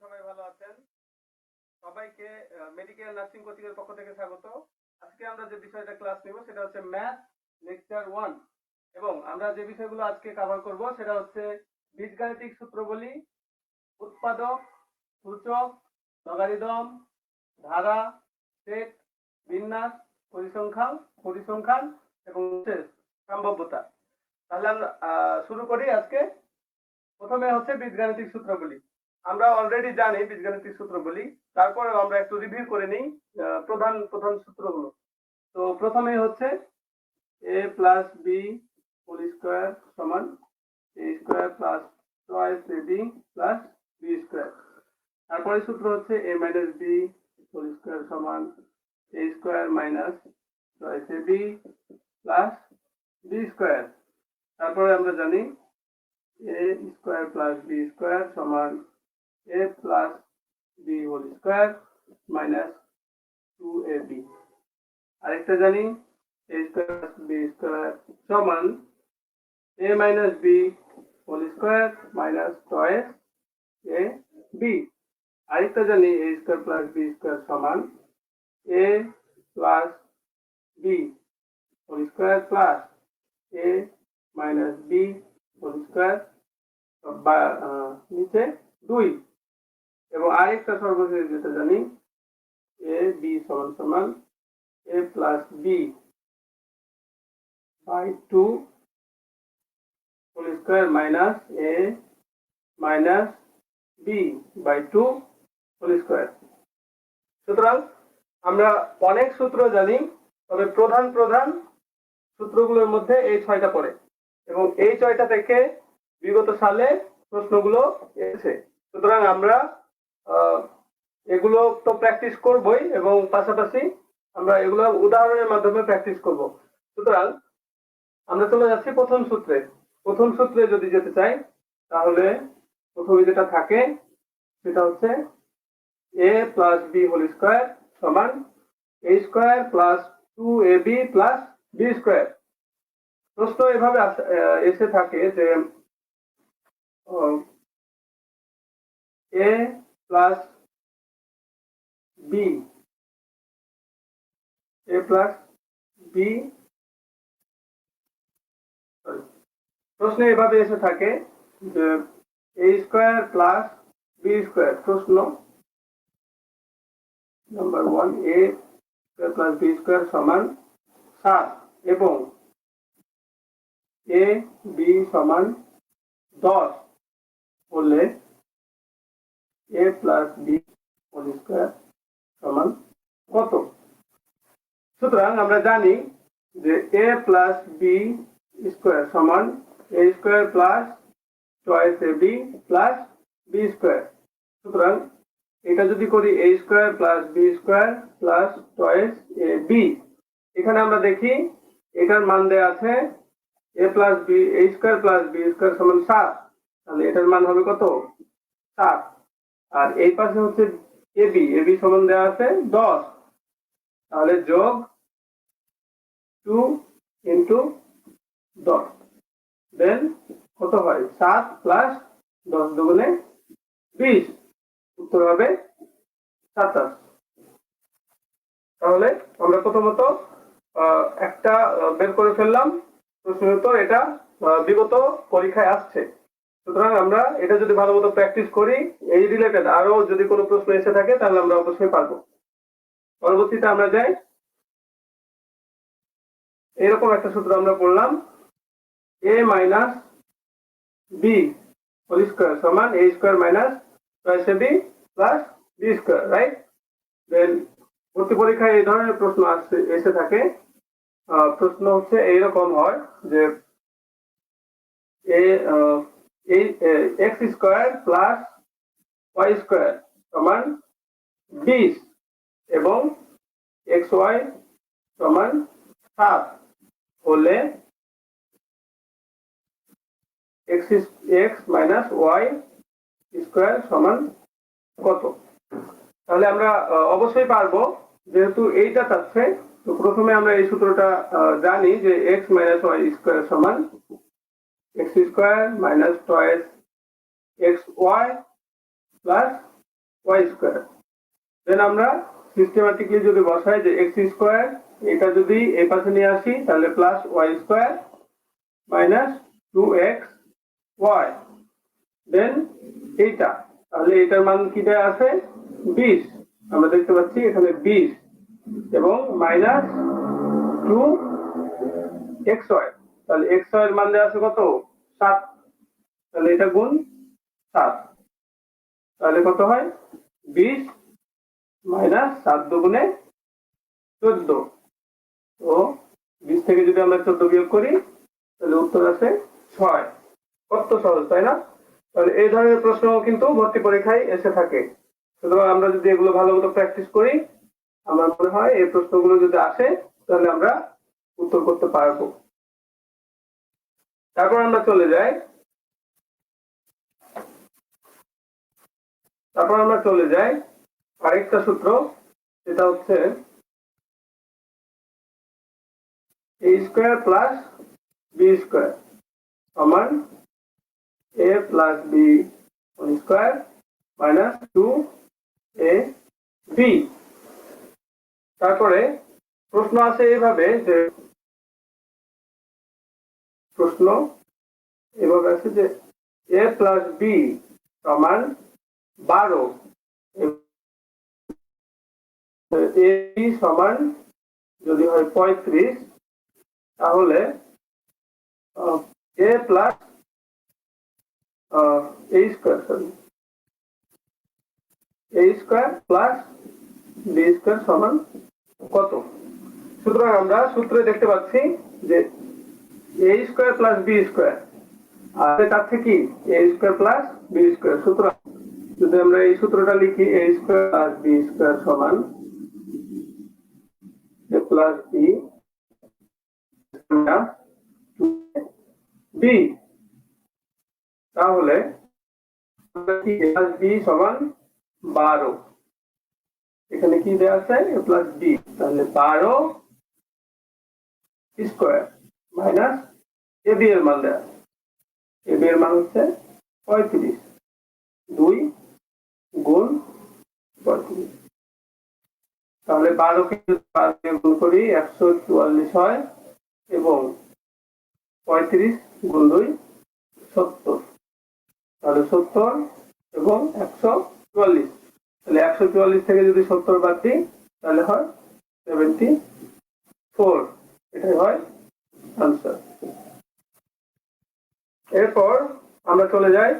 সবাই ভালো আছেন। সবাইকে মেডিকেল নার্সিং কোচিং এর পক্ষ থেকে স্বাগত। আজকে আমরা যে বিষয়টা ক্লাস নিব সেটা হচ্ছে ম্যাথ লেকচার 1 এবং আমরা যে বিষয়গুলো আজকে কভার করব সেটা হচ্ছে বীজগাণিতিক সূত্রবলী, উৎপাদক, সূচক, লগারিদম, ধারা, সেট, বিন্যাস, পরিসংখ্যান এবং শেষ সম্ভাব্যতা। তাহলে আমরা শুরু করি। আজকে প্রথমে হচ্ছে বীজগাণিতিক সূত্রগুলি। আমরা অলরেডি জানি বীজগাণিতিক সূত্রগুলি, তারপরেও আমরা একটু রিভিউ করে নিই প্রধান প্রধান সূত্রগুলো। তো প্রথমে হচ্ছে a plus B whole square সমান a square plus twice ab plus B square. তারপরে সূত্র হচ্ছে a minus b whole square সমান a square minus twice ab plus B square. তারপরে আমরা জানি a square plus B square সমান a plus B whole square minus 2ab। আরেকটা জানি a square plus B square সমান a minus B whole square minus twice ab। আরেকটা জানি a square plus B square সমান a plus B whole square plus a minus B whole square নিচে 2। এবং আরেকটা সর্বশেষ যেটা জানি a b সমান সমান a plus b by 2 whole square minus a minus b by 2 whole square. সুতরাং আমরা অনেক সূত্র জানি, তবে প্রধান প্রধান সূত্রগুলোর মধ্যে এই 6টা পড়ে এবং এই 6টা থেকে বিগত সালে প্রশ্নগুলো এসেছে। সুতরাং আমরা এগুলো তো প্র্যাকটিস করবই এবং পাশাপাশি আমরা এগুলো উদাহরণের মাধ্যমে প্র্যাকটিস করব। সুতরাং আমরা চলে যাচ্ছি প্রথম সূত্রে। প্রথম সূত্রে যদি যেতে চাই তাহলে প্রথমে যেটা থাকে সেটা হচ্ছে a plus B whole square সমান a square plus 2ab plus B square. প্রশ্ন এভাবে এসে থাকে যে a প্লাস বি প্রশ্নে এভাবে এসে থাকে যে a square plus B square. প্রশ্ন number 1 a square plus B square সমান 7 এবং a b সমান 10 হলে a plus B whole square সমান কত? সুতরাং আমরা জানি যে a প্লাস বি স্কয়ার সমান a square plus twice ab plus B square. সুতরাং এটা যদি করি a square plus B square plus twice ab, এখানে আমরা দেখি এটার মান দেয়া আছে a plus B a square plus B square সমান 7, তাহলে এটার মান হবে কত? 7। আর এই পাশে হচ্ছে ab সমান দেয়া আছে 10, তাহলে যোগ 2 ইনটু 10 দেন কত হয়? 7 প্লাস 10 দুগুণে 20, উত্তর হবে 27। তাহলে আমরা প্রথমত একটা বের করে ফেললাম প্রশ্নের উত্তর। এটা বিগত পরীক্ষায় আসছে। সুতরাং আমরা এটা যদি ভালোমতো প্র্যাকটিস করি, এই রিলেটেড আরো যদি কোনো প্রশ্ন এসে থাকে তাহলে আমরা অবশ্যই পারবো। পরবর্তীতে আমরা যাই, এরকম একটা সূত্র আমরা পড়লাম a minus B whole square সমান a square minus twice ab plus B square, right? Then ভর্তি পরীক্ষায় এই ধরনের প্রশ্ন এসে থাকে। প্রশ্ন হচ্ছে এইরকম হয় যে x square plus y square সমান 20 এবং xy সমান 7 হলে x মাইনাস y স্কয়ার সমান কত? তাহলে আমরা অবশ্যই পারবো, যেহেতু এইটা চাচ্ছে। তো প্রথমে আমরা এই সূত্রটা জানি যে x মাইনাস y স্কয়ার সমান x square minus twice xy plus y square. Then আমরা সিস্টেমেটিকলি যদি বসাই যে এক্স স্কোয়ার, এটা যদি এই পাশে নিয়ে আসি তাহলে plus y square minus 2x y. Then এইটা, তাহলে এটার মান কি দেয়া আছে 20, আমরা দেখতে পাচ্ছি এখানে 20 এবং মাইনাস 2xy, তাহলে xy এর মান দেয়া আছে কত 7, তাহলে এটা গুণ 7, তাহলে কত হয় 20 মাইনাস 7 দুগুণে 14, তো 20 থেকে যদি আমরা 14 বিয়োগ করি তাহলে উত্তর আছে 6। কত সহজ তাই না? তাহলে এই ধরনের প্রশ্ন কিন্তু ভর্তি পরীক্ষায় এসে থাকে। সুতরাং আমরা যদি এগুলো ভালো মতো প্র্যাকটিস করি, আমার মনে হয় এই প্রশ্নগুলো যদি আসে তাহলে আমরা উত্তর করতে পারবো। তারপর আমরা চলে যাই আরেকটা সূত্র, সেটা হচ্ছে a square plus B square সমান a plus B square minus 2ab। তারপরে প্রশ্ন আছে এইভাবে যে a প্লাস বি সমান 12, এ বি সমান যদি হয় 35, তাহলে a plus a square plus B square সমান কত? সুতরাং আমরা সূত্রে দেখতে পাচ্ছি যে a square plus B square, আর তার থেকে a square plus B square. সুতরাং যদি আমরা এই সূত্রটা লিখি a square plus B square সমান a প্লাস বি বি, তাহলে a প্লাস বি সমান 12, এখানে কি দেওয়া আছে a প্লাস বি, তাহলে 12 স্কয়ার মাইনাস এ বি এর মান দেওয়া, এ বি এর মান হচ্ছে 35, 2 গুণ 35, তাহলে 12 কে 5 দিয়ে গুণ করি 144 হয় এবং 35 গুণ 2 70, তাহলে 70 এবং 144, তাহলে 144 থেকে যদি 70 বাদ দিই তাহলে হয় 74, এটাই হয় আনসার। এরপর আমরা চলে যাই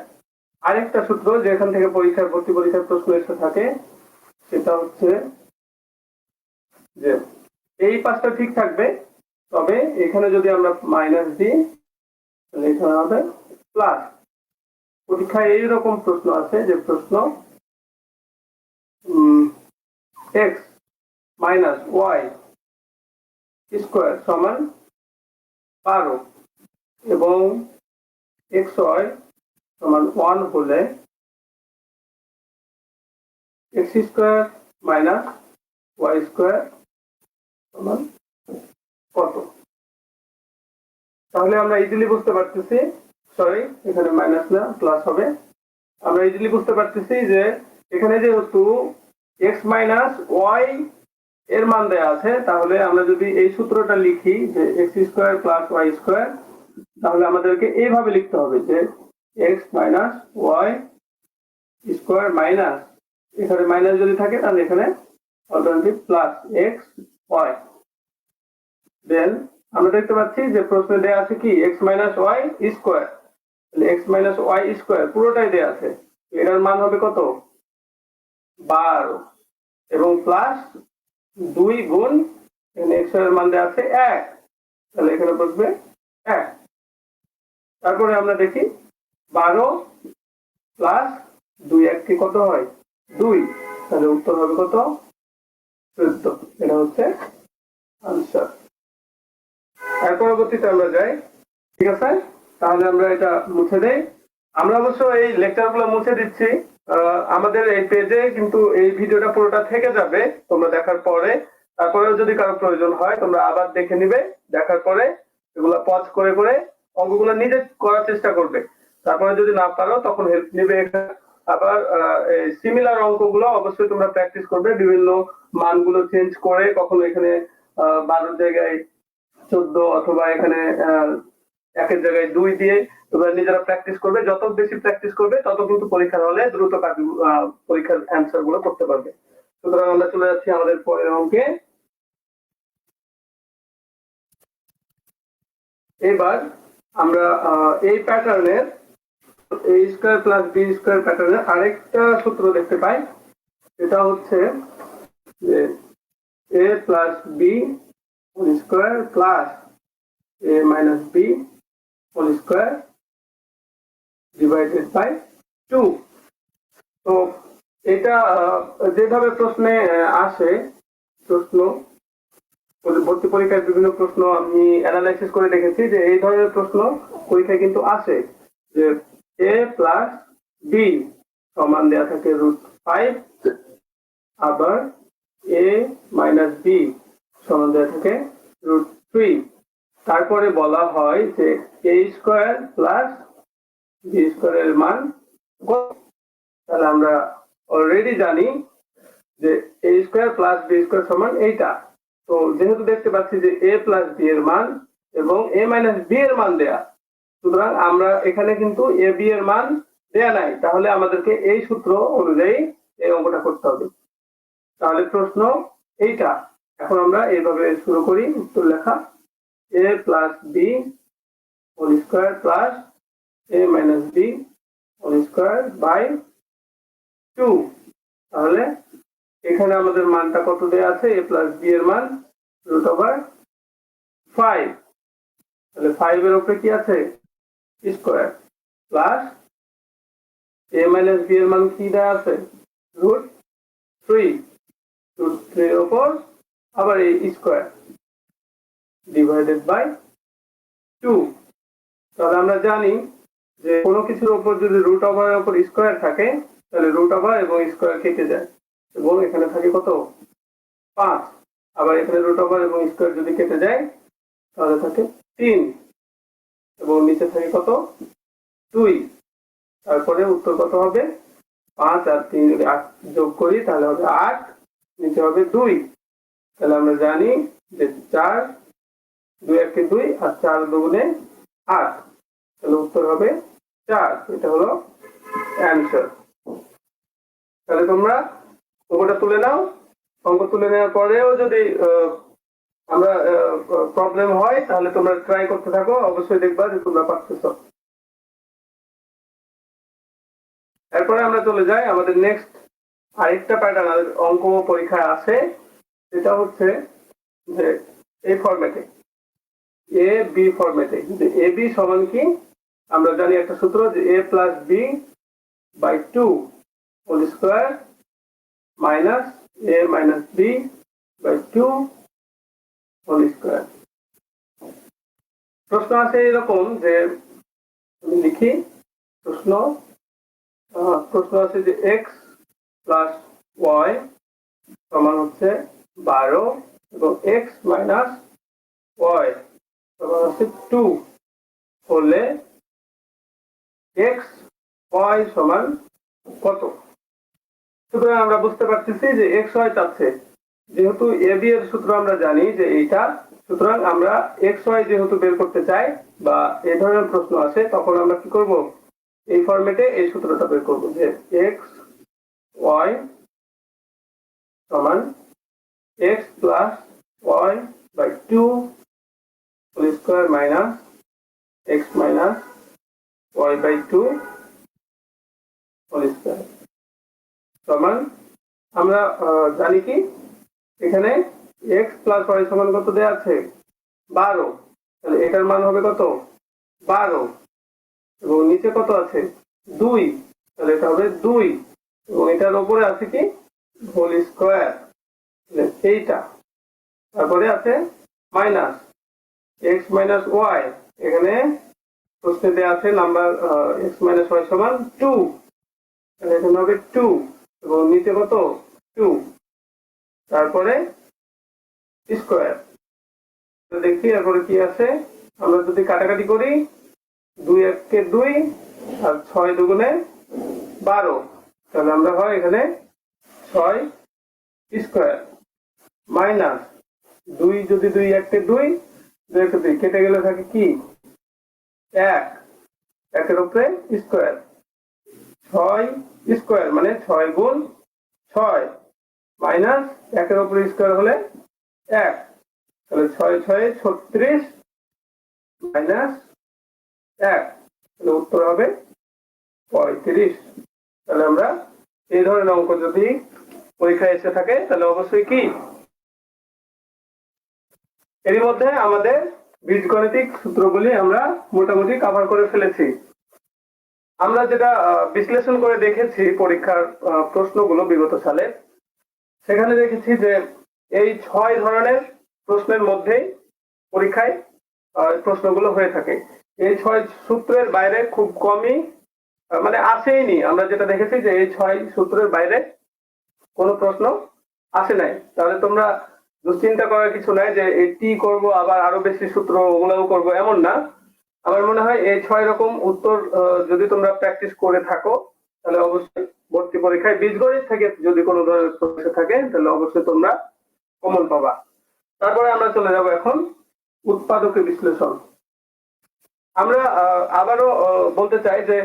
আরেকটা সূত্র যেখান থেকে ভর্তি পরীক্ষার প্রশ্ন এসে থাকে, সেটা হচ্ছে যে এই পাশটা ঠিক থাকবে, তবে এখানে যদি আমরা মাইনাস দিই তাহলে এখানে হবে প্লাস। পরীক্ষায় এইরকম প্রশ্ন আছে যে প্রশ্ন x মাইনাস ওয়াই স্কয়ার সমান 12 এবং xy সমান 1 হলে x square minus y square সমান কত? তাহলে আমরা ইজিলি বুঝতে পারতেছি, সরি এখানে মাইনাস না প্লাস হবে, আমরা ইজিলি বুঝতে পারতেছি যে এখানে যেহেতু x মাইনাস ওয়াই এর মান দেয়া আছে, তাহলে আমরা যদি এই সূত্রটা লিখি যে x square plus y square, তাহলে আমাদেরকে এইভাবে লিখতে হবে যে x minus y square minus, এখানে মাইনাস যদি থাকে তাহলে এখানে alternative plus x y. Then আমরা দেখতে পাচ্ছি যে প্রশ্নে দেয়া আছে কি x মাইনাস ওয়াই স্কয়ার, তাহলে x মাইনাস ওয়াই স্কয়ার পুরোটাই দেয়া আছে, এটার মান হবে কত 12 এবং প্লাস 2 গুণ এখানে x এর মান দেয়া আছে 1, তাহলে এখানে বসবে 1। তারপরে আমরা দেখি 12 প্লাস 2 1 কি কত হয় 2, তাহলে উত্তর হবে কত 14, এটা হচ্ছে আনসার। এর পরবর্তীতে আমরা যাই, ঠিক আছে? তাহলে আমরা এটা মুছে দেই। আমরা অবশ্য এই লেকচারগুলো মুছে দিচ্ছি, আমাদের এই পেজে কিন্তু এই ভিডিওটা পুরোটা থেকে যাবে তোমরা দেখার পরে। তারপরেও যদি কারো প্রয়োজন হয় তোমরা আবার দেখে নিবে, দেখার পরে এগুলো পজ করে করে অঙ্কগুলো নিজে করার চেষ্টা করবে। তারপরে যদি না পারো তখন হেল্প নিবে আবার সিমিলার অঙ্কগুলো অবশ্যই তোমরা প্র্যাকটিস করবে, বিভিন্ন মানগুলো চেঞ্জ করে, কখনো এখানে 12 জায়গায় 14 অথবা এখানে 1 জায়গায় 2 দিয়ে তোমরা নিজেরা প্র্যাকটিস করবে। যত বেশি প্র্যাকটিস করবে তত কিন্তু পরীক্ষার হলে দ্রুত পরীক্ষার অ্যান্সার গুলো করতে পারবে। সুতরাং আমরা চলে যাচ্ছি আমাদের পরের অঙ্কে। এবার আমরা এই প্যাটার্নের a square plus b square প্যাটার্নের আরেকটা সূত্র দেখতে পাই। এটা হচ্ছে যে a plus b whole square plus a minus b whole square divided by 2। তো এটা যেভাবে প্রশ্নে আসে, প্রশ্ন ভর্তি পরীক্ষায় বিভিন্ন প্রশ্ন আমি অ্যানালাইসিস করে দেখেছি যে এই ধরনের প্রশ্ন পরীক্ষায় কিন্তু আসে যে a প্লাস b সমান দেয়া থাকে √5, আবার a মাইনাস b সমান দেয়া থাকে √3। তারপরে বলা হয় যে a স্কয়ার প্লাস b স্কয়ারের মান কত। তাহলে আমরা অলরেডি জানি যে a square plus b square সমান এইটা। তো যেহেতু দেখতে পাচ্ছি যে a প্লাস b এর মান এবং a মাইনাস b এর মান দেয়া, সুতরাং আমরা এখানে কিন্তু a b এর মান দেয়া নাই, তাহলে আমাদেরকে এই সূত্র অনুযায়ী এই অঙ্কটা করতে হবে। তাহলে প্রশ্ন এইটা। এখন আমরা এইভাবে শুরু করি উত্তর লেখা। a plus b whole square plus a minus b whole square by 2। তাহলে এখানে আমাদের মানটা কত দেয়া আছে, a প্লাস b এর মান √5। তাহলে 5 এর উপরে কি আছে, square, plus a minus b এর মান কি দেয়া আছে, √3। √3 এর উপর আবার এই স্কয়ার ডিভাইডেড বাই 2। তাহলে আমরা জানি যে কোনো কিছুর উপর যদি রুট ওভার এর উপর স্কয়ার থাকে তাহলে রুট ওভার এবং স্কয়ার কেটে যায় এবং এখানে থাকে কত, 5। আবার এখানে রুট ওভার এবং স্কয়ার যদি কেটে যায় তাহলে থাকে 3 এবং নিচে থাকে কত, 2। তারপরে উত্তর কত হবে, 5 আর 3 যদি 8 যোগ করি তাহলে হবে 8, নিচে হবে 2। তাহলে আমরা জানি যে 4 2 1 2 আর 4 2 8, তাহলে উত্তর হবে 4। এটা হলো অ্যানসার। তাহলে তোমরা অঙ্কটা তুলে নাও। অঙ্ক তুলে নেওয়ার পরেও যদি আমরা প্রবলেম হয় তাহলে তোমরা ট্রাই করতে থাকো, অবশ্যই দেখবা যে তোমরা পারতেছো। এরপরে আমরা চলে যাই আমাদের নেক্সট আরেকটা প্যাটার্ন অঙ্ক পরীক্ষায় আছে। সেটা হচ্ছে যে এই ফরম্যাটে, এ বি ফরম্যাটে। যে এ বি সমান কি, আমরা জানি একটা সূত্র যে a plus b by 2 whole square minus a minus b by 2 whole square. প্রশ্ন আছে এরকম যে আমি লিখি প্রশ্ন আছে যে x প্লাস y সমান হচ্ছে 12 এবং x মাইনাস y সমান হচ্ছে 2 হলে x y সমান কত। সুতরাং আমরা বুঝতে পারতেছি যে x y চাচ্ছে, যেহেতু a b এর সূত্র আমরা জানি যে এইটা, সুতরাং আমরা x y যেহেতু বের করতে চাই বা এই ধরনের প্রশ্ন আসে তখন আমরা কি করব, এই ফরম্যাটে এই সূত্রটা বের করব যে x y সমান x plus y by 2 whole square minus x minus y by 2 whole square সমান, আমরা জানি কি এখানে x প্লাস y সমান কত দেয়া আছে, 12। তাহলে এটার মান হবে কত, 12 এবং নিচে কত আছে, 2। তাহলে এটা হবে 2 এবং এটার উপরে আছে কি, হোল স্কয়ার, এইটা। তারপরে আছে মাইনাস x মাইনাস y, এখানে প্রশ্নে দেয়া আছে নাম্বার x মাইনাস y সমান 2, তাহলে এখানে হবে 2 এবং নিচে কত, 2। তারপরে স্কয়ার, দেখি এরপরে কি আছে। আমরা যদি কাটাকাটি করি 2 1 কে 2 আর 6 2 12, তাহলে আমরা হয় এখানে 6 স্কয়ার মাইনাস 2 যদি 2 1 2 2 2 কেটে গেলে থাকে কি 1 1 এর উপরে স্কয়ার 6 স্কয়ার মানে 6 গুণ 6 মাইনাস 1 এর উপরে স্কয়ার হলে 1 তাহলে 6 6 36 মাইনাস 1 তাহলে উত্তর হবে 35। তাহলে আমরা এই ধরনের অঙ্ক যদি পরীক্ষায় এসে থাকে তাহলে অবশ্যই কি এর মধ্যে আমাদের বীজগণিতিক সূত্রগুলি আমরা মোটামুটি কভার করে ফেলেছি। আমরা যেটা বিশ্লেষণ করে দেখেছি পরীক্ষার প্রশ্নগুলো বিগত সালে, সেখানে দেখেছি যে এই 6 ধরনের প্রশ্নের মধ্যেই পরীক্ষায় প্রশ্নগুলো হয়ে থাকে। এই 6 সূত্রের বাইরে খুব কমই মানে আসেইনি। আমরা যেটা দেখেছি যে এই 6 সূত্রের বাইরে কোনো প্রশ্ন আসে নাই। তাহলে তোমরা দুশ্চিন্তা করার কিছু নাই যে এটি করব আবার আরো বেশি সূত্র ওগুলোও করব, এমন না। আমার মনে হয় এই 6 রকম উত্তর যদি তোমরা প্র্যাকটিস করে থাকো তাহলে অবশ্যই ভর্তি পরীক্ষায় বীজগণিত থেকে যদি কোনো ধরনের প্রশ্ন থাকে তাহলে অবশ্যই তোমরা কমন পাবা। তারপরে আমরা চলে যাব এখন উৎপাদকের বিশ্লেষণ। আমরা আবারও বলতে চাই যে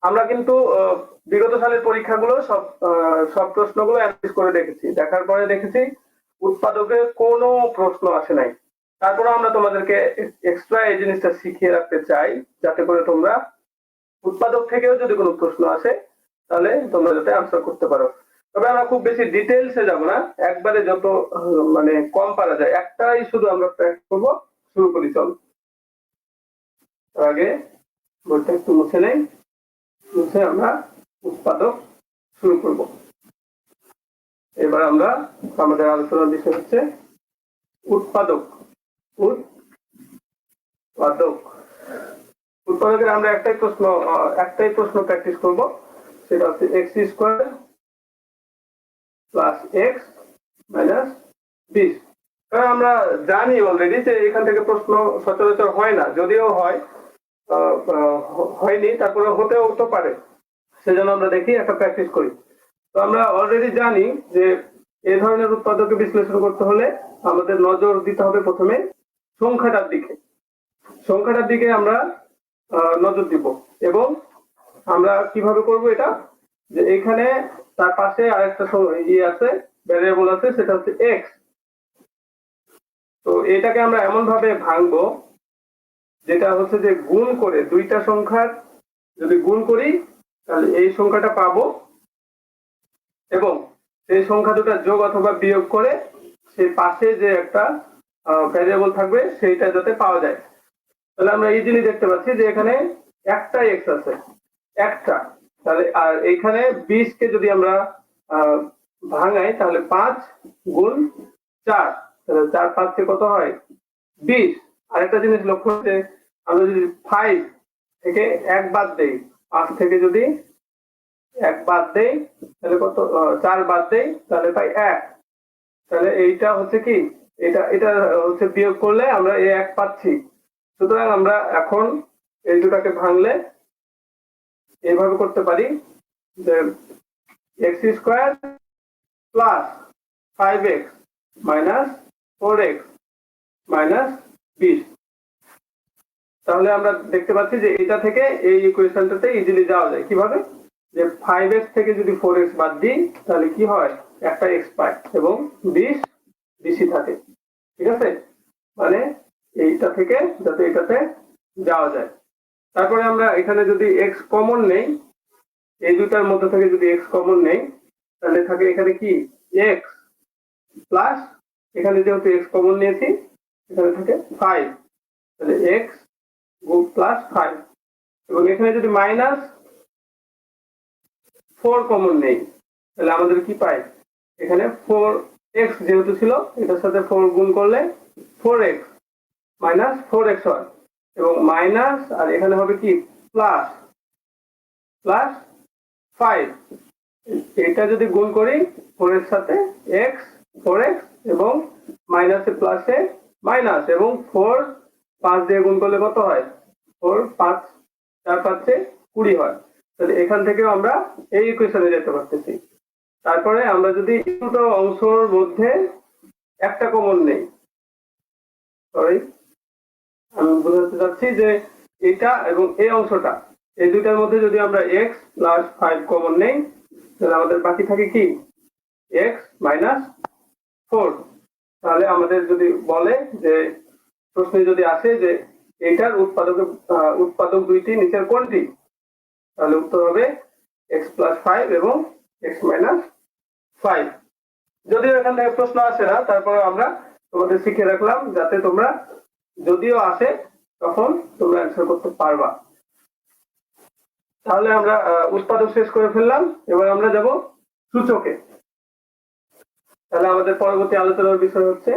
আমরা কিন্তু বিগত সালের পরীক্ষাগুলো সব প্রশ্নগুলো অ্যানালাইজ করে দেখেছি, দেখার পরে দেখেছি উৎপাদকের কোনো প্রশ্ন আসে নাই। তারপরে আমরা তোমাদেরকে এক্সট্রা এই জিনিসটা শিখিয়ে রাখতে চাই যাতে করে তোমরা উৎপাদক থেকেও যদি কোনো প্রশ্ন আসে তাহলে তোমরা যাতে আনসার করতে পারো। তবে আমরা খুব বেশি ডিটেইলসে যাব না, একবারে যত মানে কম পারা যায় একটাই শুধু আমরা প্র্যাকটিস করব। শুরু করি, চল। আগে বইটা একটু মুছে নেই, মুছে আমরা উৎপাদক শুরু করব। এবার আমরা আমাদের আলোচনার বিষয় হচ্ছে উৎপাদক। উৎপাদকের আমরা একটাই প্রশ্ন প্র্যাকটিস করব, সেটা হচ্ছে x square plus x minus 20। কারণ আমরা জানি অলরেডি যে এখান থেকে প্রশ্ন সচরাচর হয় না, যদিও হয়নি তারপরে হতেও তো পারে, সেজন্য আমরা দেখি একটা প্র্যাকটিস করি। তো আমরা অলরেডি জানি যে এই ধরনের উৎপাদকে বিশ্লেষণ করতে হলে আমাদের নজর দিতে হবে প্রথমে সংখ্যাটার দিকে আমরা নজর দিব। এবং আমরা কিভাবে করব এটা, যে এখানে তার পাশে আরেকটা আছে, ভ্যারিয়েবল আছে, সেটা হচ্ছে x। তো এটাকে আমরা এমন ভাবে ভাঙবো যেটা হচ্ছে যে গুণ করে দুইটা সংখ্যার যদি গুণ করি তাহলে এই সংখ্যাটা পাবো, এবং সেই সংখ্যা দুটা যোগ অথবা বিয়োগ করে সেই পাশে যে একটা ভ্যারিয়েবল থাকবে সেইটা যাতে পাওয়া যায়। তাহলে আমরা ইজিলি দেখতে পাচ্ছি যে এখানে একটা x আছে, একটা। তাহলে আর এখানে 20 কে যদি আমরা ভাঙাই তাহলে 5 গুণ 4, তাহলে 4 5 কে কত হয় 20। আরেকটা জিনিস লক্ষ্য করতে, আমরা যদি 5 থেকে 1 বাদ দেই, 5 থেকে যদি 1 বাদ দেই তাহলে কত, 4 বাদ দেই তাহলে পাই 1। তাহলে এইটা হচ্ছে কি, এটা হচ্ছে বিয়োগ করলে আমরা এই 1 পাচ্ছি। সুতরাং আমরা এখন এই দুটাকে ভাঙলে এইভাবে করতে পারি যে x square plus 5x minus 4x minus 20। তাহলে আমরা দেখতে পাচ্ছি যে এটা থেকে এই ইকুয়েশনটাতে ইজিলি যাওয়া যায়। কিভাবে, যে 5x থেকে যদি 4x বাদ দিই তাহলে কি হয়, একটা x পাই এবং 20 বেশি থাকে। ঠিক আছে, মানে এইটা থেকে যাতে এটাতে যাওয়া যায়। তারপরে আমরা এখানে যদি x কমন নেই, এই দুটার মধ্যে থেকে যদি x কমন নেই তাহলে থাকে এখানে কি x প্লাস, এখানে যেহেতু x কমন নিয়েছি এখানে থাকে 5, তাহলে x গুণ প্লাস 5। এবং এখানে যদি মাইনাস 4 কমন নেই তাহলে আমাদের কি পাই, এখানে 4x যেহেতু ছিল এটার সাথে 4 গুণ করলে 4x মাইনাস 4x হয়, এবং মাইনাস আর এখানে হবে কি প্লাস 5। এটা যদি গুণ করি 4 এর সাথে x 4x এবং মাইনাসে প্লাসে মাইনাস, এবং 4 5 দিয়ে গুণ করলে কত হয়, 4 5 4 5 20 হয়। তাহলে এখান থেকেও আমরা এই ইকুয়েশনে যেতে পারতেছি। তারপরে আমরা যদি দুটো অংশের মধ্যে একটা কমন নেই, সরি আমি বোঝাতে চাচ্ছি যে এটা এবং এই অংশটা, এই দুইটার মধ্যে যদি আমরা x প্লাস 5 কমন নেই, তাহলে আমাদের বাকি থাকে কি x মাইনাস 4। তাহলে আমাদের যদি বলে যে প্রশ্নে যদি আসে যে এটার উৎপাদক দুইটি নিচের কোনটি, তাহলে উত্তর হবে x প্লাস 5 এবং x মাইনাস 5। যদিও এখান থেকে প্রশ্ন আসে না, তারপরে আমরা তোমাদের শিখে রাখলাম যাতে তোমরা যদিও আসে তখন তোমরা অ্যান্সার করতে পারবা। তাহলে আমরা উৎপাদক শেষ করে ফেললাম, এবার আমরা যাব সূচকে। তাহলে আমাদের পরবর্তী আলোচনার বিষয় হচ্ছে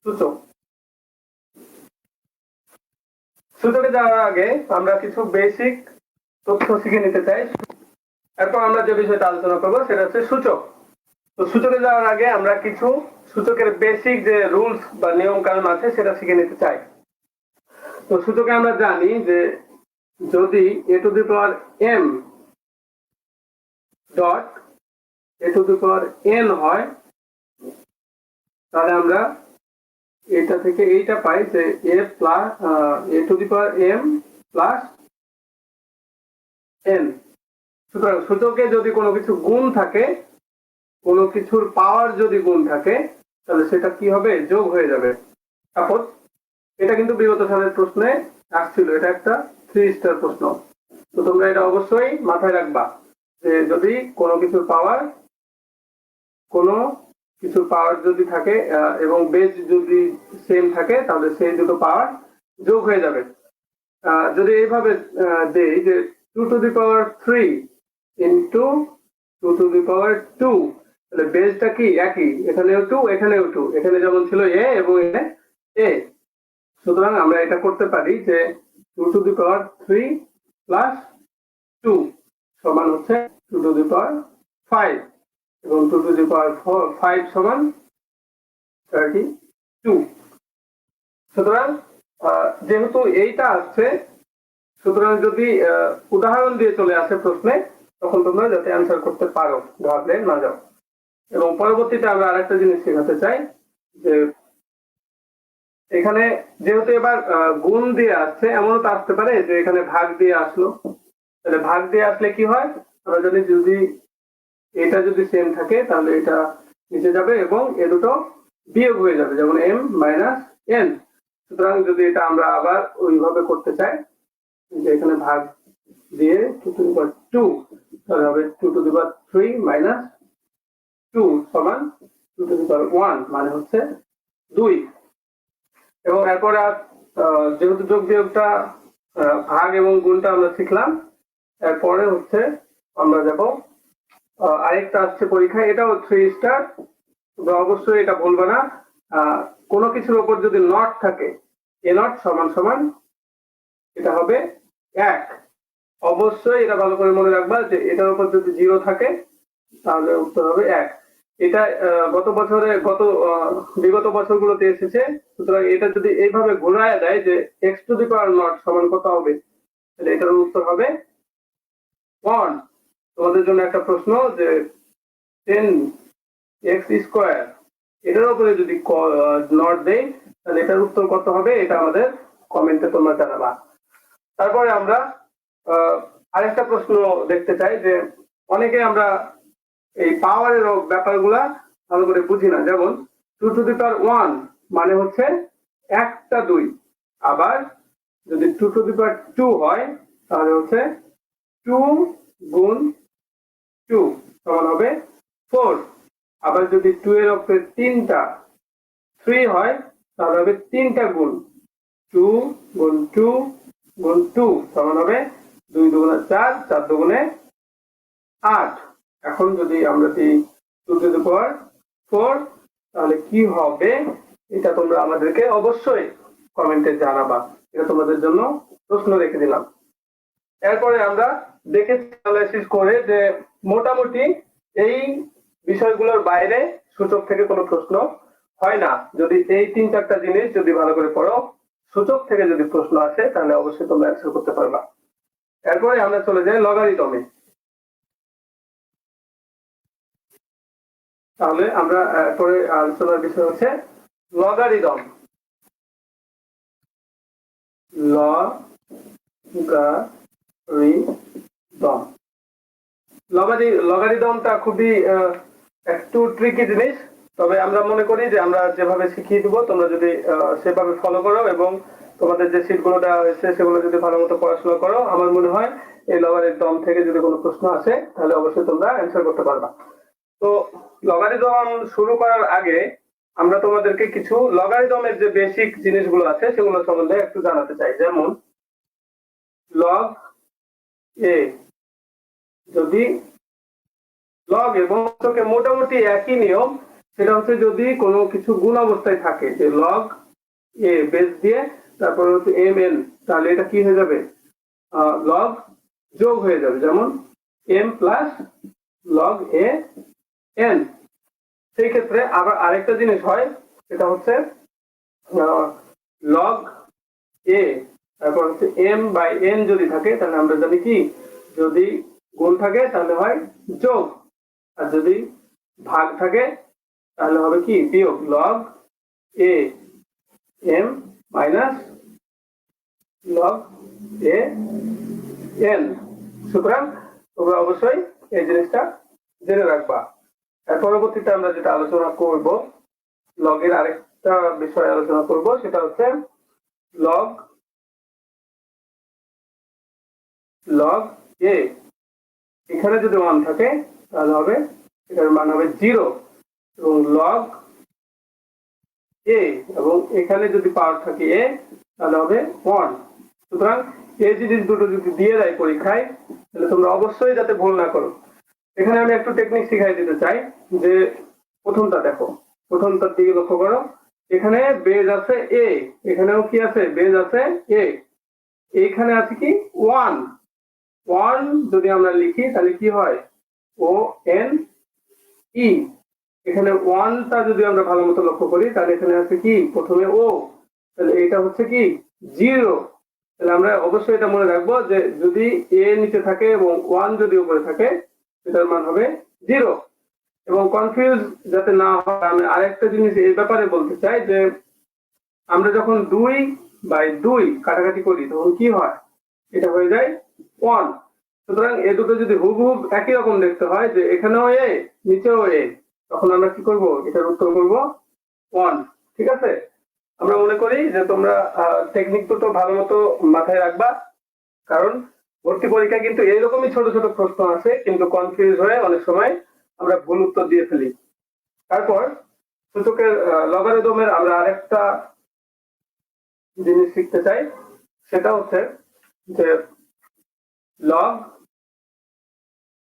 সূচক। সূচকে যাওয়ার আগে আমরা কিছু বেসিক তথ্য শিখে নিতে চাই, এরপর আমরা যে বিষয়টা আলোচনা করবো সেটা হচ্ছে সূচক। তো সূচকে যাওয়ার আগে আমরা কিছু সূচকের বেসিক যে রুলস বা নিয়ম কানুন আছে সেটা শিখে নিতে চাই। তো সূচকে আমরা জানি যে যদি a two the power m dot a two the power n হয়, তাহলে আমরা এটা থেকে এইটা পাই যে a plus a two the power m plus n। সুতরাং সূচকে যদি কোনো কিছু গুণ থাকে, কোনো কিছুর পাওয়ার যদি গুণ থাকে, তাহলে সেটা কি হবে, যোগ হয়ে যাবে। সাপোজ এটা কিন্তু বিগত সালের প্রশ্নে আসছিল, এটা একটা 3 স্টার প্রশ্ন। তো তোমরা এটা অবশ্যই মাথায় রাখবা যে যদি কোনো কিছুর পাওয়ার যদি থাকে এবং বেস যদি সেম থাকে, তাহলে সেই দুটো পাওয়ার যোগ হয়ে যাবে। যদি এইভাবে দেই যে 2 to the power 3 into 2 to the power 2, তাহলে বেসটা কি একই, এখানেও 2 এখানেও 2, এখানে যেমন ছিল a এবং এখানে a। সুতরাং আমরা এটা করতে পারি যে 2 টু দি পাওয়ার 3 প্লাস 2 সমান হচ্ছে 2 টু দি পাওয়ার 5 এবং 2 টু দি পাওয়ার 5 সমান 32। সুতরাং যেহেতু এইটা আসছে, সুতরাং যদি উদাহরণ দিয়ে চলে আসে প্রশ্নে, তখন তোমরা যাতে অ্যান্সার করতে পারো, ভাবলে না যাও। এবং পরবর্তীতে আমরা আরেকটা জিনিস শেখাতে চাই যে এখানে যেহেতু এবার গুণ দিয়ে আসছে, এমনও তো আসতে পারে যে এখানে ভাগ দিয়ে আসলো। তাহলে ভাগ দিয়ে আসলে কি হয়, আমরা জানি যদি এটা যদি সেম থাকে তাহলে এটা নিচে যাবে এবং এ দুটো বিয়োগ হয়ে যাবে, যেমন m মাইনাস n। সুতরাং যদি এটা আমরা আবার ওইভাবে করতে চাই যে এখানে ভাগ দিয়ে 2 টু দি পাওয়ার 2, তাহলে হবে 2 টু দি পাওয়ার 3 মাইনাস 2 সমান 2 টু দি পাওয়ার 1, মানে হচ্ছে 2। এবং এরপরে যেহেতু যোগ বিয়োগটা ভাগ এবং গুণটা আমরা শিখলাম, এরপরে হচ্ছে আমরা যাব আরেকটা আসছে পরীক্ষায়, এটাও 3 স্টার। তোমরা অবশ্যই এটা বলবে না, কোনো কিছুর উপর যদি নট থাকে, এ নট সমান সমান এটা হবে 1। অবশ্যই এটা ভালো করে মনে রাখবা যে এটার উপর যদি 0 থাকে তাহলে উত্তর হবে 1। এটা বিগত বছরগুলোতে এসেছে। সুতরাং এটা যদি এইভাবে ঘোরায় দেয় যে x two the power not সমান কত হবে, তাহলে এটার উত্তর হবে 1। তোমাদের জন্য একটা প্রশ্ন যে 10x স্কয়ার, এটার উপরে যদি নট দেই, তাহলে এটার উত্তর কত হবে, এটা আমাদের কমেন্টে তোমরা জানাবা। তারপরে আমরা আরেকটা প্রশ্ন দেখতে চাই যে অনেকে আমরা এই পাওয়ারের ব্যাপারগুলা ভালো করে বুঝি না। যেমন 2 টু দি পাওয়ার 1 মানে হচ্ছে একটা 2, আবার যদি 2 টু দি পাওয়ার 2 হয় তাহলে হচ্ছে 2 গুণ 2 সমান হবে 4। আবার যদি 2 এর উপরে 3টা 3 হয় তাহলে হবে 3টা গুণ 2 গুণ 2 গুণ 2 সমান হবে 2 দুগুণে 4, 4 দুগুণে 8। এখন যদি আমরা দিই 2 টু দি পাওয়ার 4, তাহলে কি হবে এটা তোমরা আমাদেরকে অবশ্যই কমেন্টে জানাবা। এটা তোমাদের জন্য প্রশ্ন রেখে দিলাম। এরপরে আমরা দেখেছি অ্যানালাইসিস করে যে মোটামুটি এই বিষয়গুলোর বাইরে সূচক থেকে কোনো প্রশ্ন হয় না। যদি এই 3-4টা জিনিস যদি ভালো করে পড়ো, সূচক থেকে যদি প্রশ্ন আসে তাহলে অবশ্যই তোমরা অ্যান্সার করতে পারবা। এরপরে আমরা চলে যাই লগারিদমে। তাহলে আমরা পরে আলোচনার বিষয় হচ্ছে লগারিদম। লগারিদমটা খুবই একটু ট্রিকি জিনিস, তবে আমরা মনে করি যে আমরা যেভাবে শিখিয়ে দিব তোমরা যদি সেভাবে ফলো করো এবং তোমাদের যে শীটগুলো দেওয়া হয়েছে সেগুলো যদি ভালো মতো পড়াশোনা করো, আমার মনে হয় এই লগারিদম থেকে যদি কোনো প্রশ্ন আসে তাহলে অবশ্যই তোমরা অ্যান্সার করতে পারবা। তো লগারিদম শুরু করার আগে আমরা তোমাদেরকে কিছু লগারিদমের যে বেসিক জিনিসগুলো আছে সেগুলো সম্বন্ধে একটু জানাতে চাই। যেমন লগ এ, যদি লগ এবং মোটামুটি একই নিয়ম, সেটা হচ্ছে যদি কোনো কিছু গুণ অবস্থায় থাকে, যে লগ এ বেস দিয়ে তারপর হচ্ছে এম এন, তাহলে এটা কি হয়ে যাবে, লগ যোগ হয়ে যাবে। যেমন m plus log a n. সেই ক্ষেত্রে আবার আরেকটা জিনিস হয়, সেটা হচ্ছে লগ এ তারপর হচ্ছে এম বাই এন যদি থাকে তাহলে আমরা জানি কি, যদি গুণ থাকে তাহলে হয় যোগ, আর যদি ভাগ থাকে তাহলে হবে কি বিয়োগ। Log a m minus log a n. সুতরাং তোমরা অবশ্যই এই জিনিসটা জেনে রাখবা। এর পরবর্তীতে আমরা যেটা আলোচনা করব, লগের আরেকটা বিষয় আলোচনা করব, সেটা হচ্ছে লগ এ। এখানে যদি 1 থাকে তাহলে হবে এটার মান হবে 0, এবং লগ এ এবং এখানে যদি পাওয়ার থাকে এ তাহলে হবে 1। সুতরাং এই জিনিস দুটো যদি দিয়ে দেয় পরীক্ষায় তাহলে তোমরা অবশ্যই যাতে ভুল না করো। এখানে আমি একটু টেকনিক শিখাই দিতে চাই, যে প্রথমটা দেখো, প্রথমটার দিকে লক্ষ্য করো, এখানে বেজ আছে এ, এখানেও কি আছে, বেজ আছে এ, এইখানে আছে কি 1। 1 যদি আমরা লিখি তাহলে কি হয়, ও এন ই। এখানে 1টা যদি আমরা ভালো মতো লক্ষ্য করি তাহলে এখানে আছে কি প্রথমে ও, তাহলে এটা হচ্ছে কি 0। তাহলে আমরা অবশ্যই এটা মনে রাখবো যে যদি এ নিচে থাকে এবং 1 যদি উপরে থাকে এটার মান হবে 0। এবং কনফিউজ যাতে না হয়, আমি আরেকটা জিনিস এই ব্যাপারে বলতে চাই, যে আমরা যখন 2/2 কাটাকাটি করি তখন কি হয়, এটা হয়ে যায় 1। সুতরাং এ দুটো যদি হুবহুব একই রকম দেখতে হয়, যে এখানেও এ নিচেও এ, তখন আমরা কি করব, এটার উত্তর করব 1। ঠিক আছে? আমরা মনে করি যে তোমরা টেকনিক দুটো ভালো মতো মাথায় রাখবা, কারণ ভর্তি পরীক্ষায় কিন্তু এইরকমই ছোট ছোট প্রশ্ন আছে, কিন্তু কনফিউজ হয়ে অনেক সময় আমরা ভুল উত্তর দিয়ে ফেলি। তারপর সূচকের লগারিদমের আমরা আরেকটা জিনিস শিখতে চাই, সেটা হচ্ছে যে লগ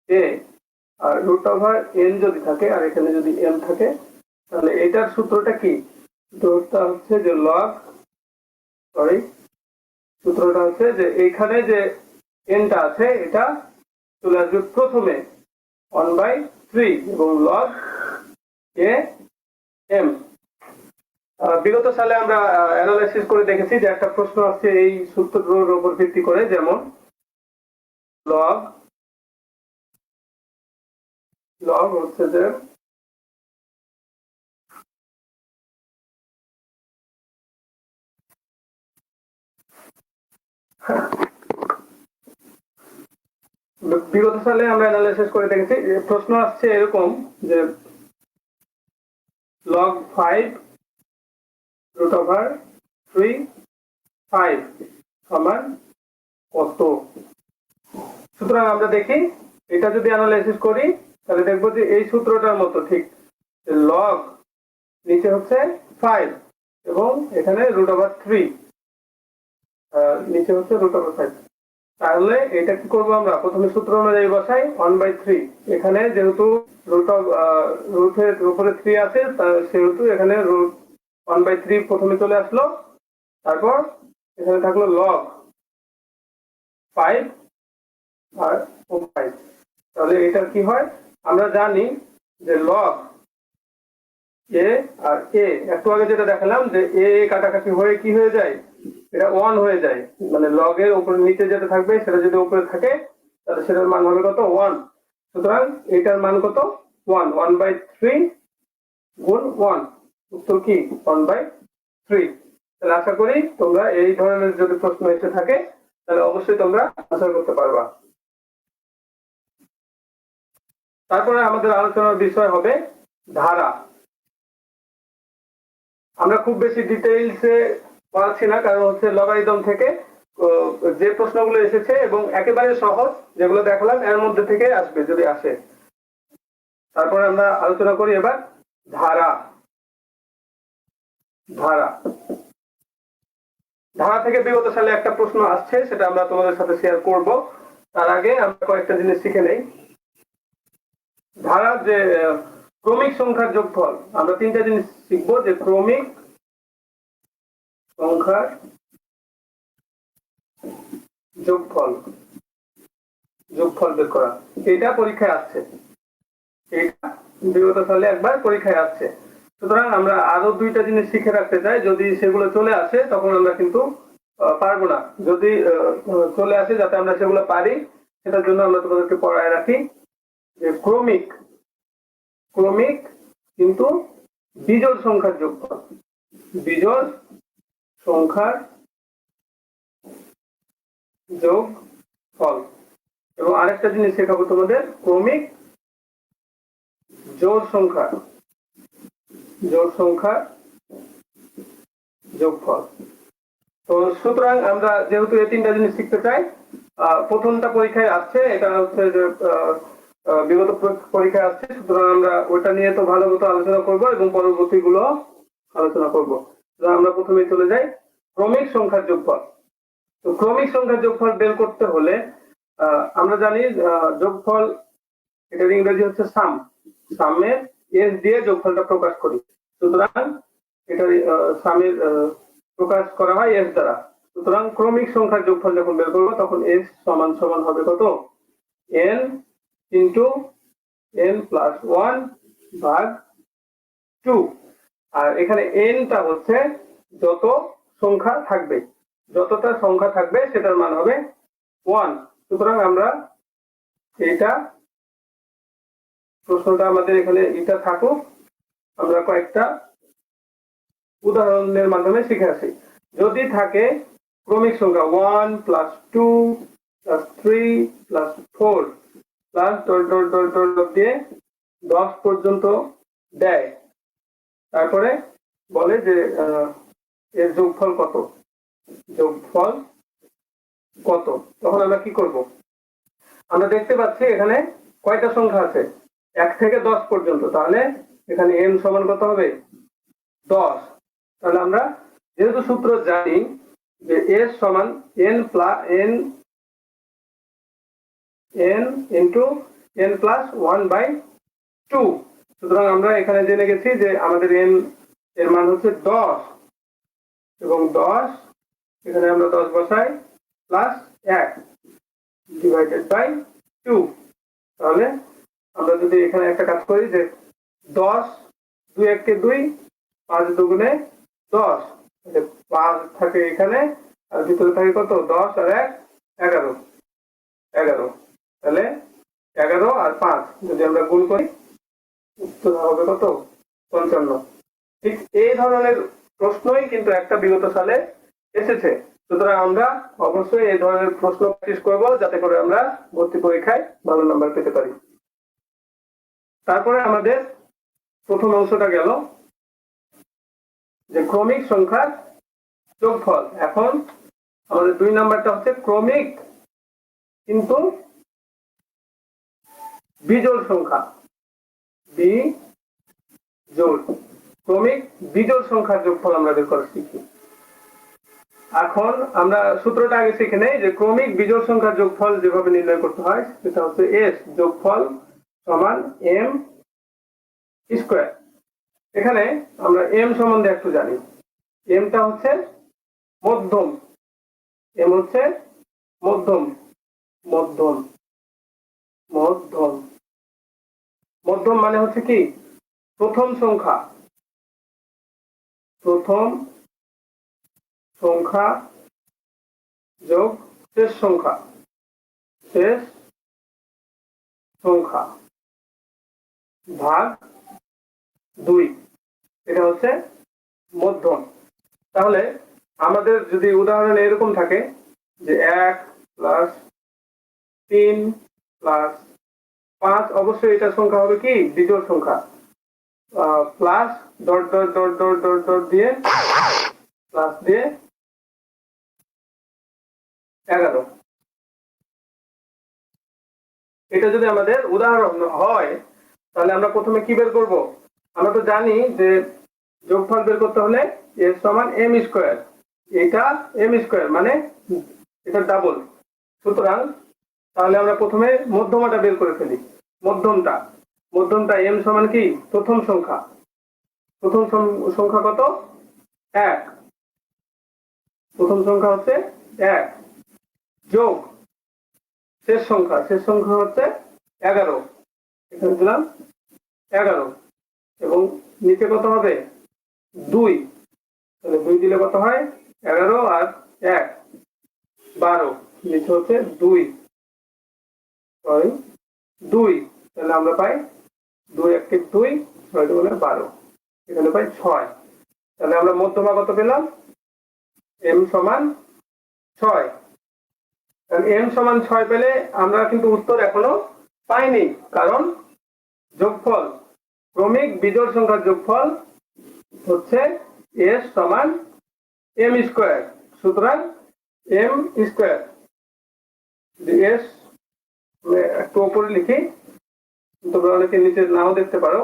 এ আর রুট ওভার এন যদি থাকে আর এখানে যদি এম থাকে, তাহলে এটার সূত্রটা কি, সূত্রটা হচ্ছে যে সূত্রটা হচ্ছে যে এইখানে যে এনটা আছে এটা চলে আসবে প্রথমে 1/3 এবং লগ এ এম। বিগত সালে আমরা অ্যানালাইসিস করে দেখেছি যে একটা প্রশ্ন আসছে এই সূত্রের উপর ভিত্তি করে, যেমন লগ হচ্ছে যে বিগত সালে আমরা অ্যানালাইসিস করে দেখেছি, প্রশ্ন আসছে এরকম যে লগ 5 রুট ওভার 3 5 সমান কত। সুতরাং আমরা দেখি এটা যদি অ্যানালাইসিস করি তাহলে দেখবো যে এই সূত্রটার মতো ঠিক, লগ নিচে হচ্ছে 5 এবং এখানে রুট ওভার 3, নিচে হচ্ছে রুট ওভার 5। তাহলে এটা কি করবো, আমরা প্রথমে সূত্র অনুযায়ী বসাই 1/3। এখানে যেহেতু রুটের উপরে 3 আছে সেহেতু এখানে রুট 1/3 প্রথমে চলে আসলো, তারপর এখানে থাকলো লগ 5 আর 5। তাহলে এটা কি হয়, আমরা জানি যে লগ এ আর এ, একটু আগে যেটা দেখালাম যে এ কাটাকাটি হয়ে কি হয়ে যায়, এটা 1 হয়ে যায়, মানে লগের উপরে নিচে যেটা থাকবে সেটা যদি উপরে থাকে তাহলে সেটার মান হবে কত 1। সুতরাং এটার মান কত 1, 1/3 গুণ 1, উত্তর কি 1/3। তাহলে আশা করি তোমরা এই ধরনের যদি প্রশ্ন এসে থাকে তাহলে অবশ্যই তোমরা আনসার করতে পারবা। তারপরে আমাদের আলোচনার বিষয় হবে ধারা। আমরা খুব বেশি ডিটেইলসে পড়াচ্ছি না, কারণ হচ্ছে লগারিদম থেকে যে প্রশ্নগুলো এসেছে এবং একেবারে সহজ যেগুলো দেখালাম এর মধ্যে থেকে আসবে যদি আসে। তারপরে আমরা আলোচনা করি এবার ধারা। ধারা ধারা থেকে বিগত সালে একটা প্রশ্ন আসছে, সেটা আমরা তোমাদের সাথে শেয়ার করব। তার আগে আমরা কয়েকটা জিনিস শিখে নেই। ধারা যে ক্রমিক সংখ্যার যোগফল, আমরা তিনটা জিনিস শিখবো, যে ক্রমিক সংখ্যার যোগফল বের করা, এটা পরীক্ষায় আসছে, এটা বিগত সালে একবার পরীক্ষায় আসছে। সুতরাং আমরা আরো দুইটা জিনিস শিখে রাখতে চাই, যদি সেগুলো চলে আসে তখন আমরা কিন্তু পারবো না, যদি চলে আসে যাতে আমরা সেগুলো পারি, সেটার জন্য আমরা তোমাদেরকে পড়ায় রাখি যে ক্রমিক কিন্তু বিজোড় সংখ্যার যোগফল, বিজোড় সংখ্যার যোগফল। এবং আরেকটা জিনিস শেখাবো তোমাদের, ক্রমিক জোড় সংখ্যার যোগফল। তো সুতরাং আমরা যেহেতু এই তিনটা জিনিস শিখতে চাই, প্রথমটা পরীক্ষায় আসছে, এটা হচ্ছে যে বিগত পরীক্ষায় আসছে, সুতরাং আমরা ওটা নিয়ে তো ভালো মতো আলোচনা করব এবং পরবর্তী গুলো আলোচনা করব। আমরা প্রথমে চলে যাই ক্রমিক সংখ্যার যোগফল। তো ক্রমিক সংখ্যার যোগফল বের করতে হলে আমরা জানি যোগফল, এটার ইংরেজি হচ্ছে সাম, সামের এস দিয়ে যোগফলটা প্রকাশ করি। সুতরাং এটা সামের প্রকাশ করা হয় এস দ্বারা। সুতরাং ক্রমিক সংখ্যার যোগফল যখন বের করবো তখন এস সমান সমান হবে কত, এন ইন্টু এন প্লাস 1 ভাগ 2। আর এখানে এনটা হচ্ছে যত সংখ্যা থাকবে, যতটা সংখ্যা থাকবে সেটার মান হবে 1। সুতরাং আমরা এটা প্রশ্নটা আমাদের এখানে এটা থাকুক, আমরা কয়েকটা উদাহরণের মাধ্যমে শিখে আসি। যদি থাকে ক্রমিক সংখ্যা 1 প্লাস 2 প্লাস 3 প্লাস 4 প্লাস দিয়ে 10 পর্যন্ত দেয়, তারপরে বলে যে এর যোগফল কত, তখন আমরা কি করব? আমরা দেখতে পাচ্ছি এখানে কয়টা সংখ্যা আছে, 1 থেকে 10 পর্যন্ত, তাহলে এখানে n সমান কত হবে 10। তাহলে আমরা যেহেতু সূত্র জানি যে s সমান n ইন্টু n প্লাস 1/2, সুতরাং আমরা এখানে জেনে গেছি যে আমাদের n এর মান হচ্ছে 10 এবং 10 এখানে আমরা 10 বসাই প্লাস 1 ডিভাইডেড বাই 2। তাহলে আমরা যদি এখানে একটা কাজ করি যে 10 2 1 কে 2, 5 দুগুণে 10, 5 থাকে এখানে আর ভিতরে থাকে কত 10 আর 1 11, তাহলে 11 আর 5 যদি আমরা গুণ করি উত্তর হবে কত 55। ঠিক এই ধরনের প্রশ্নই কিন্তু একটা বিগত সালে এসেছে। সুতরাং আমরা অবশ্যই এই ধরনের প্রশ্ন প্র্যাকটিস করব যাতে করে আমরা ভর্তি পরীক্ষায় ভালো নাম্বার পেতে পারি। তারপরে আমাদের প্রথম অংশটা গেল যে ক্রমিক সংখ্যার যোগফল। এখন আমাদের 2 নাম্বারটা হচ্ছে ক্রমিক কিন্তু বিজোড় সংখ্যা, ক্রমিক বিজোড় সংখ্যার যোগফল আমরা বের করা শিখি। এখন আমরা সূত্রটা আগে শিখে নেই যে ক্রমিক বিজোড় সংখ্যার যোগফল যেভাবে নির্ণয় করতে হয় সেটা হচ্ছে এস যোগফল সমান এম স্কয়ার। এখানে আমরা এম সম্বন্ধে একটু জানি, এমটা হচ্ছে মধ্যম, এম হচ্ছে মধ্যম মানে হচ্ছে কি প্রথম সংখ্যা, যোগ শেষ সংখ্যা ভাগ 2, এটা হচ্ছে মধ্যম। তাহলে আমাদের যদি উদাহরণ এরকম থাকে যে 1 প্লাস 3 প্লাস 5, অবশ্যই এটা সংখ্যা হবে কি বিজোড় সংখ্যা, plus dot dot dot dot dot dot দিয়ে প্লাস দিয়ে 11। এটা যদি আমাদের উদাহরণ হয় তাহলে আমরা প্রথমে কি বের করব? আমরা তো জানি যে যোগফল বের করতে হলে a সমান m স্কয়ার, এটা m স্কয়ার মানে এটা ডাবল। সুতরাং তাহলে আমরা প্রথমে মধ্যমাটা বের করে ফেলি। মধ্যমটা m সমান কি প্রথম সংখ্যা কত? 1। প্রথম সংখ্যা হচ্ছে 1 যোগ শেষ সংখ্যা হচ্ছে 11। এখানে দিলাম 11 এবং নিচে কত হবে 2। তাহলে 2 দিলে কত হয় 11 আর 1 12, নিচে হচ্ছে 2 তাহলে আমরা পাই 2 1 2 6 দুগুণে 12, এখানে পাই 6। তাহলে আমরা মধ্যমা কত পেলাম m সমান 6। তাহলে m সমান 6 পেলে আমরা কিন্তু উত্তর এখনো পাইনি, কারণ যোগফল ক্রমিক বিজোড় সংখ্যার যোগফল হচ্ছে s সমান m স্কয়ার। সুতরাং m স্কয়ার s একটু উপরে লিখি, তোমরা অনেকে নিচে নাও দেখতে পারো,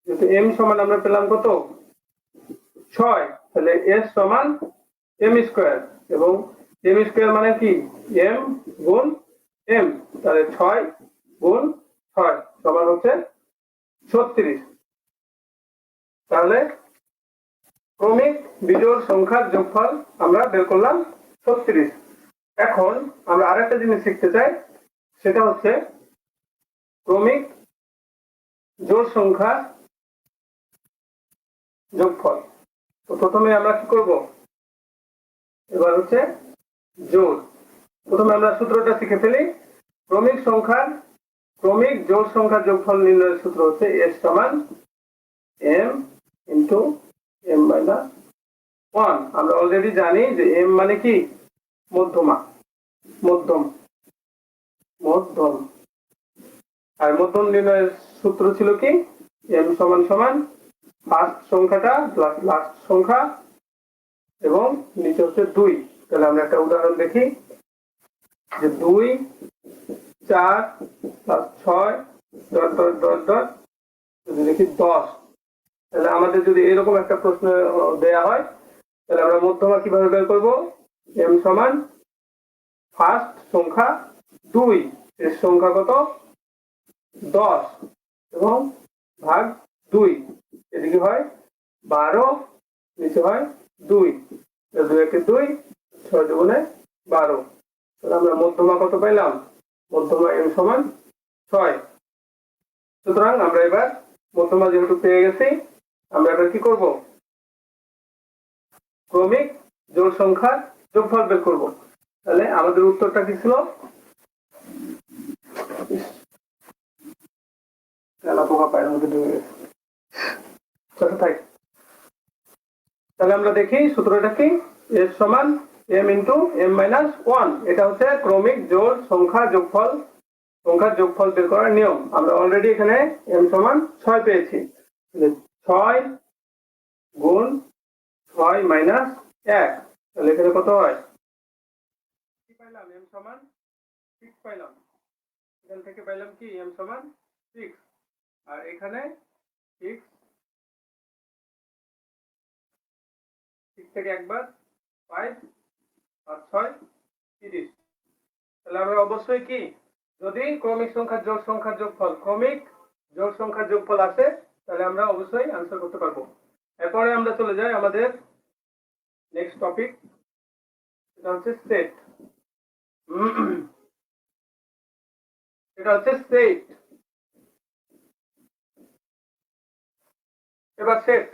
যেহেতু m সমান আমরা পেলাম কত 6, তাহলে s সমান m স্কয়ার এবং m স্কয়ার মানে কি m গুণ m, তাহলে 6 গুণ 6 সমান হচ্ছে 36। তাহলে ক্রমিক বিজোড় সংখ্যার যোগফল আমরা বের করলাম 36। এখন আমরা আরেকটা জিনিস শিখতে চাই, সেটা হচ্ছে ক্রমিক জোড় সংখ্যার যোগফল। তো প্রথমে আমরা কি করব, এবার হচ্ছে জোড়। প্রথমে আমরা সূত্রটা শিখে ফেলি। ক্রমিক জোড় সংখ্যার যোগফল নির্ণয়ের সূত্র হচ্ছে s সমান m ইনটু m মাইনাস 1। আমরা অলরেডি জানি যে m মানে কি মধ্যম, আর মধ্যম নির্ণয়ের সূত্র ছিল কি m সমান সমান ফার্স্ট সংখ্যাটা প্লাস লাস্ট সংখ্যা এবং নিচে হচ্ছে 2। তাহলে আমরা একটা উদাহরণ দেখি যে 2 4 plus 6 dot dot dot dot যদি দেখি 10। তাহলে আমাদের যদি এরকম একটা প্রশ্ন দেয়া হয় তাহলে আমরা মধ্যমা কিভাবে বের করব? m সমান ফার্স্ট সংখ্যা 2, শেষ সংখ্যা কত 10 এবং ভাগ 2, এদিকে হয় 12, নিচে হয় 2, 2 1 2, 6 দুগুণে 12। তাহলে আমরা মধ্যমা কত পাইলাম? মধ্যমা m সমান 6। সুতরাং আমরা এবার মধ্যমা যেহেতু পেয়ে গেছি, আমরা এবার কি করব? ক্রমিক জোড় সংখ্যার যোগফল বের করব। তাহলে আমাদের উত্তরটা কি ছিল? তাহলে আমরা দেখি সূত্রটা কি, s সমান m ইনটু m মাইনাস 1। এটা হচ্ছে ক্রমিক জোড় সংখ্যার যোগফল বের করার নিয়ম। আমরা অলরেডি এখানে m সমান 6 পেয়েছি, 6 গুণ 6 মাইনাস 1, তাহলে এখানে কত হয় কি পাইলাম? m সমান 6 পাইলাম। এখান থেকে পাইলাম কি m সমান 6, আর এখানে 6 থেকে একবার 5 আর 6 30। তাহলে আমরা অবশ্যই কি, যদি ক্রমিক সংখ্যার যোগফল আসে তাহলে আমরা অবশ্যই আনসার করতে পারবো। এরপরে আমরা চলে যাই আমাদের নেক্সট টপিক, এটা হচ্ছে সেট। এবার সেট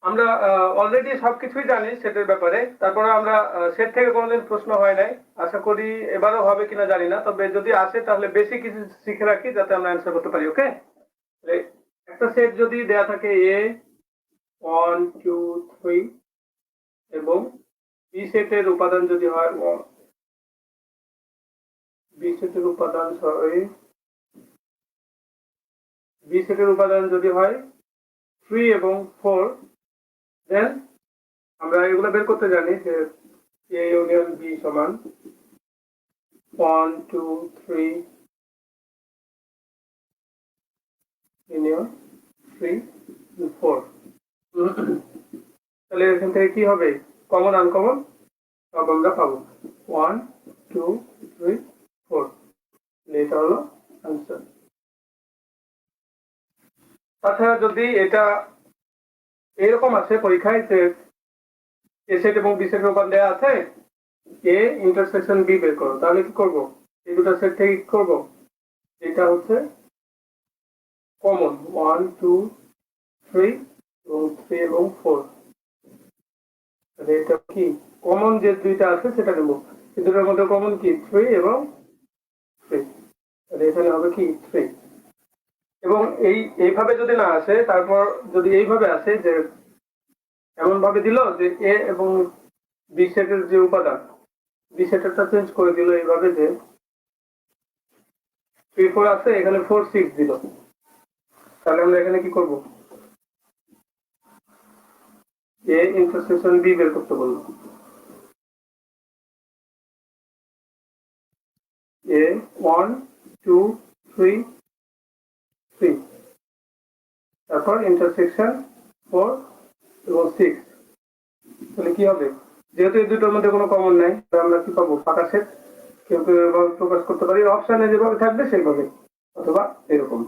আমরা অলরেডি সবকিছুই জানি সেটের ব্যাপারে, তারপরে আমরা সেট থেকে কোনোদিন প্রশ্ন হয় নাই, আশা করি এবারও হবে কিনা জানি না, তবে যদি আসে তাহলে বেশি কিছু শিখে রাখি যাতে আমরা অ্যান্সার করতে পারি। ওকে, একটা সেট যদি দেয়া থাকে এ 1 2 3 এবং বি সেটের উপাদান যদি হয় বি সেটের উপাদান বি সেটের উপাদান যদি হয় 3 এবং 4, দেন আমরা এগুলো বের করতে জানি যে এ ইউনিয়ন বি সমান 1 2 3 ইউনিয়ন 3 4। তাহলে এখান থেকে কি হবে, কমন আনকমন সব আমরা পাবো 1 2 3 4, এটা হলো আনসার। তাছাড়া যদি এটা এরকম আছে পরীক্ষায় যে এ সেট এবং বি সেটের উপাদান দেওয়া আছে, এ ইন্টারসেকশন বি বের করো, তাহলে কি করব, এই দুটো সেট থেকে কি করব, এটা হচ্ছে কমন 1 2 3 এবং 3 এবং 4, তাহলে এটা কি কমন যে দুইটা আছে সেটা নেব, এই দুটোর মধ্যে কমন কি 3 এবং 3, তাহলে এখানে হবে কি 3। এবং এইভাবে যদি না আসে, তারপর যদি এইভাবে আসে যে এমন ভাবে দিল যে এ এবং বি সেটের যে উপাদান, বি সেটেরটা চেঞ্জ করে দিল এইভাবে যে 3 4 আছে, এখানে 4 6 দিল, তাহলে আমরা এখানে কি করব, এ ইন্টারসেকশন বি বের করতে বলবো, এ 1 2 3 3, তারপর ইন্টারসেকশন 4 এবং 6, তাহলে কি হবে, যেহেতু এই দুটোর মধ্যে কোনো কমন নাই, আমরা কি পাবো, ফাঁকা সেট। কেউ কেউ এভাবে প্রকাশ করতে পারি, অপশনে যেভাবে থাকবে সেইভাবে, অথবা এরকম।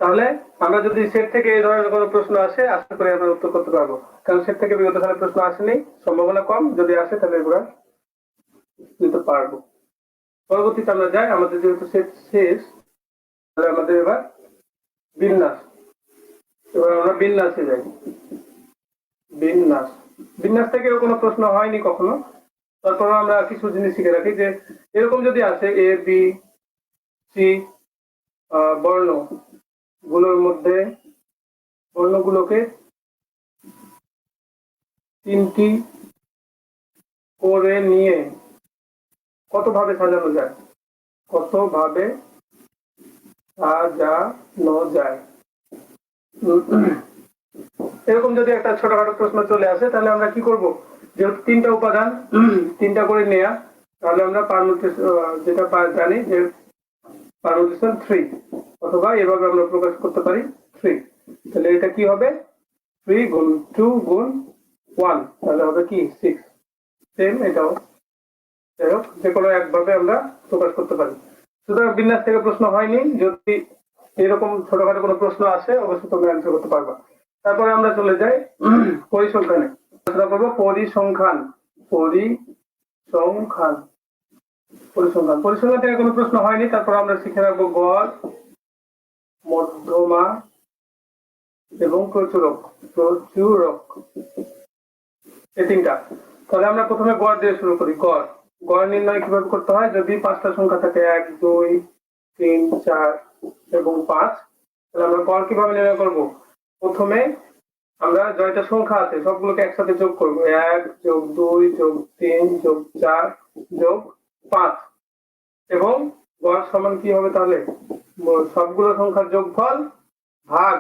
তাহলে আমরা যদি সেট থেকে এই ধরনের কোনো প্রশ্ন আসে, আশা করি আমরা উত্তর করতে পারবো, কারণ সেট থেকে বিগত সালের প্রশ্ন আসেনি, সম্ভাবনা কম, যদি আসে তাহলে এগুলো দিতে পারবো। পরবর্তীতে আমরা যাই, আমাদের যেহেতু সেট শেষ, তাহলে আমাদের এবার বিন্যাস, এবার আমরা বিন্যাসে যাই। বিন্যাস, বিন্যাস থেকে কোনো প্রশ্ন হয়নি কখনো, তারপর আমরা কিছু জিনিস শিখে রাখি যে এরকম যদি আসে এ বি সি বর্ণ গুলোর মধ্যে বর্ণগুলোকে 3টি করে নিয়ে কতভাবে সাজানো যায়, কতভাবে সাজানো যায়, এরকম যদি একটা ছোটখাটো প্রশ্ন চলে আসে, তাহলে আমরা কি করব, যেহেতু 3টা উপাদান 3টা করে নেয়া, তাহলে আমরা যেটা জানি যে পারমুটেশন 3, অথবা এভাবে আমরা প্রকাশ করতে পারি 3, তাহলে এটা কি হবে 3 গুণ 2 গুণ 1, তাহলে হবে কি 6, সেম এটাও, যাই হোক যে কোনো একভাবে আমরা প্রকাশ করতে পারি। সুতরাং বিন্যাস থেকে প্রশ্ন হয়নি, যদি এরকম ছোটখাটো কোনো প্রশ্ন আসে অবশ্যই তোমরা অ্যান্সার করতে পারবা। তারপরে আমরা চলে যাই পরিসংখ্যানে, আলোচনা করবো পরিসংখ্যান। পরিসংখ্যান পরিসংখ্যান পরিসংখ্যান থেকে কোনো প্রশ্ন হয়নি, তারপর আমরা শিখে রাখবো গড়, মধ্যমা এবং প্রচুরক। এই 3টা। তাহলে আমরা প্রথমে গড় দিয়ে শুরু করি। গড় গড় নির্ণয় কিভাবে করতে হয়, যদি 5টা সংখ্যা থাকে 1 2 3 4 এবং 5, তাহলে আমরা গড় কিভাবে নির্ণয় করব, প্রথমে আমরা যয়টা সংখ্যা আছে সবগুলোকে একসাথে যোগ করব, 1 যোগ 2 যোগ 3 যোগ 4 যোগ 5, এবং গড় সমান কি হবে, তাহলে সবগুলো সংখ্যার যোগফল ভাগ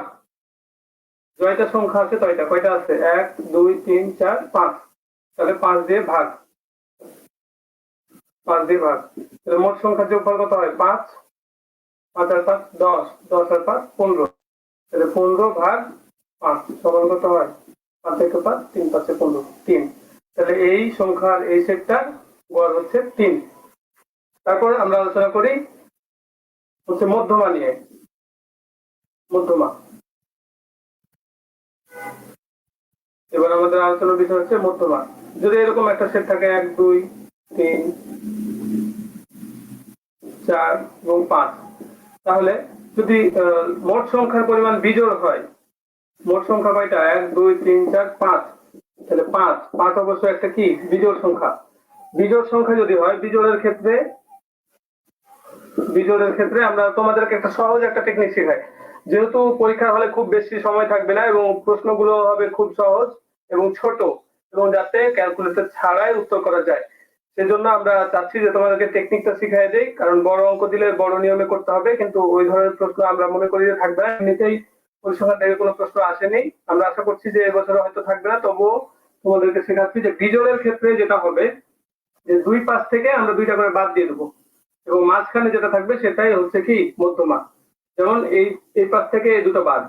যয়টা সংখ্যা আছে তয়টা, কয়টা আছে 1 2 3 4 5, তাহলে 5 দিয়ে ভাগ, 5 দিয়ে ভাগ, তাহলে মোট সংখ্যার যোগফল কত হয় 5, 5 আর 5 10, 10 আর 5 15, তাহলে 15 ভাগ 5 সমান কত হয় 5 থেকে 5 3 5 15 3, তাহলে এই সংখ্যার এই সেটটার গড় হচ্ছে 3। তারপর আমরা আলোচনা করি হচ্ছে মধ্যমা নিয়ে। মধ্যমা, এবার আমাদের আলোচনার বিষয় হচ্ছে মধ্যমা। যদি এরকম একটা সেট থাকে 1 2 3 4 এবং 5, তাহলে যদি মোট সংখ্যার পরিমাণ বিজোড় হয়, মোট সংখ্যা কয়টা? 1 2 3 4 5। তাহলে 5 5 অবশ্যই একটা কি বিজোড় সংখ্যা। বিজোড় সংখ্যা যদি হয়, বিজোড়ের ক্ষেত্রে আমরা তোমাদেরকে একটা সহজ একটা টেকনিক শেখাই। যেহেতু পরীক্ষার হলে খুব বেশি সময় থাকবে না এবং প্রশ্নগুলো হবে খুব সহজ এবং ছোট, এবং যাতে ক্যালকুলেটর ছাড়াই উত্তর করা যায়, সেজন্য আমরা চাচ্ছি যে তোমাদেরকে টেকনিকটা শিখাই দেই। কারণ বড় অঙ্ক দিলে বড় নিয়মে করতে হবে, কিন্তু ওই ধরনের প্রশ্ন আমরা মনে করি যে থাকবে না। এমনিতেই পরিসংখ্যান থেকে কোনো প্রশ্ন আসেনি, আমরা আশা করছি যে এবছরে হয়তো থাকবে না। তবুও তোমাদেরকে শেখাচ্ছি যে বিজোড়ের ক্ষেত্রে যেটা হবে, যে 2 5 থেকে আমরা 2টা করে বাদ দিয়ে দেবো এবং মাঝখানে যেটা থাকবে সেটাই হচ্ছে কি মধ্যমা। যেমন এই পাশ থেকে এই দুটো বাদ,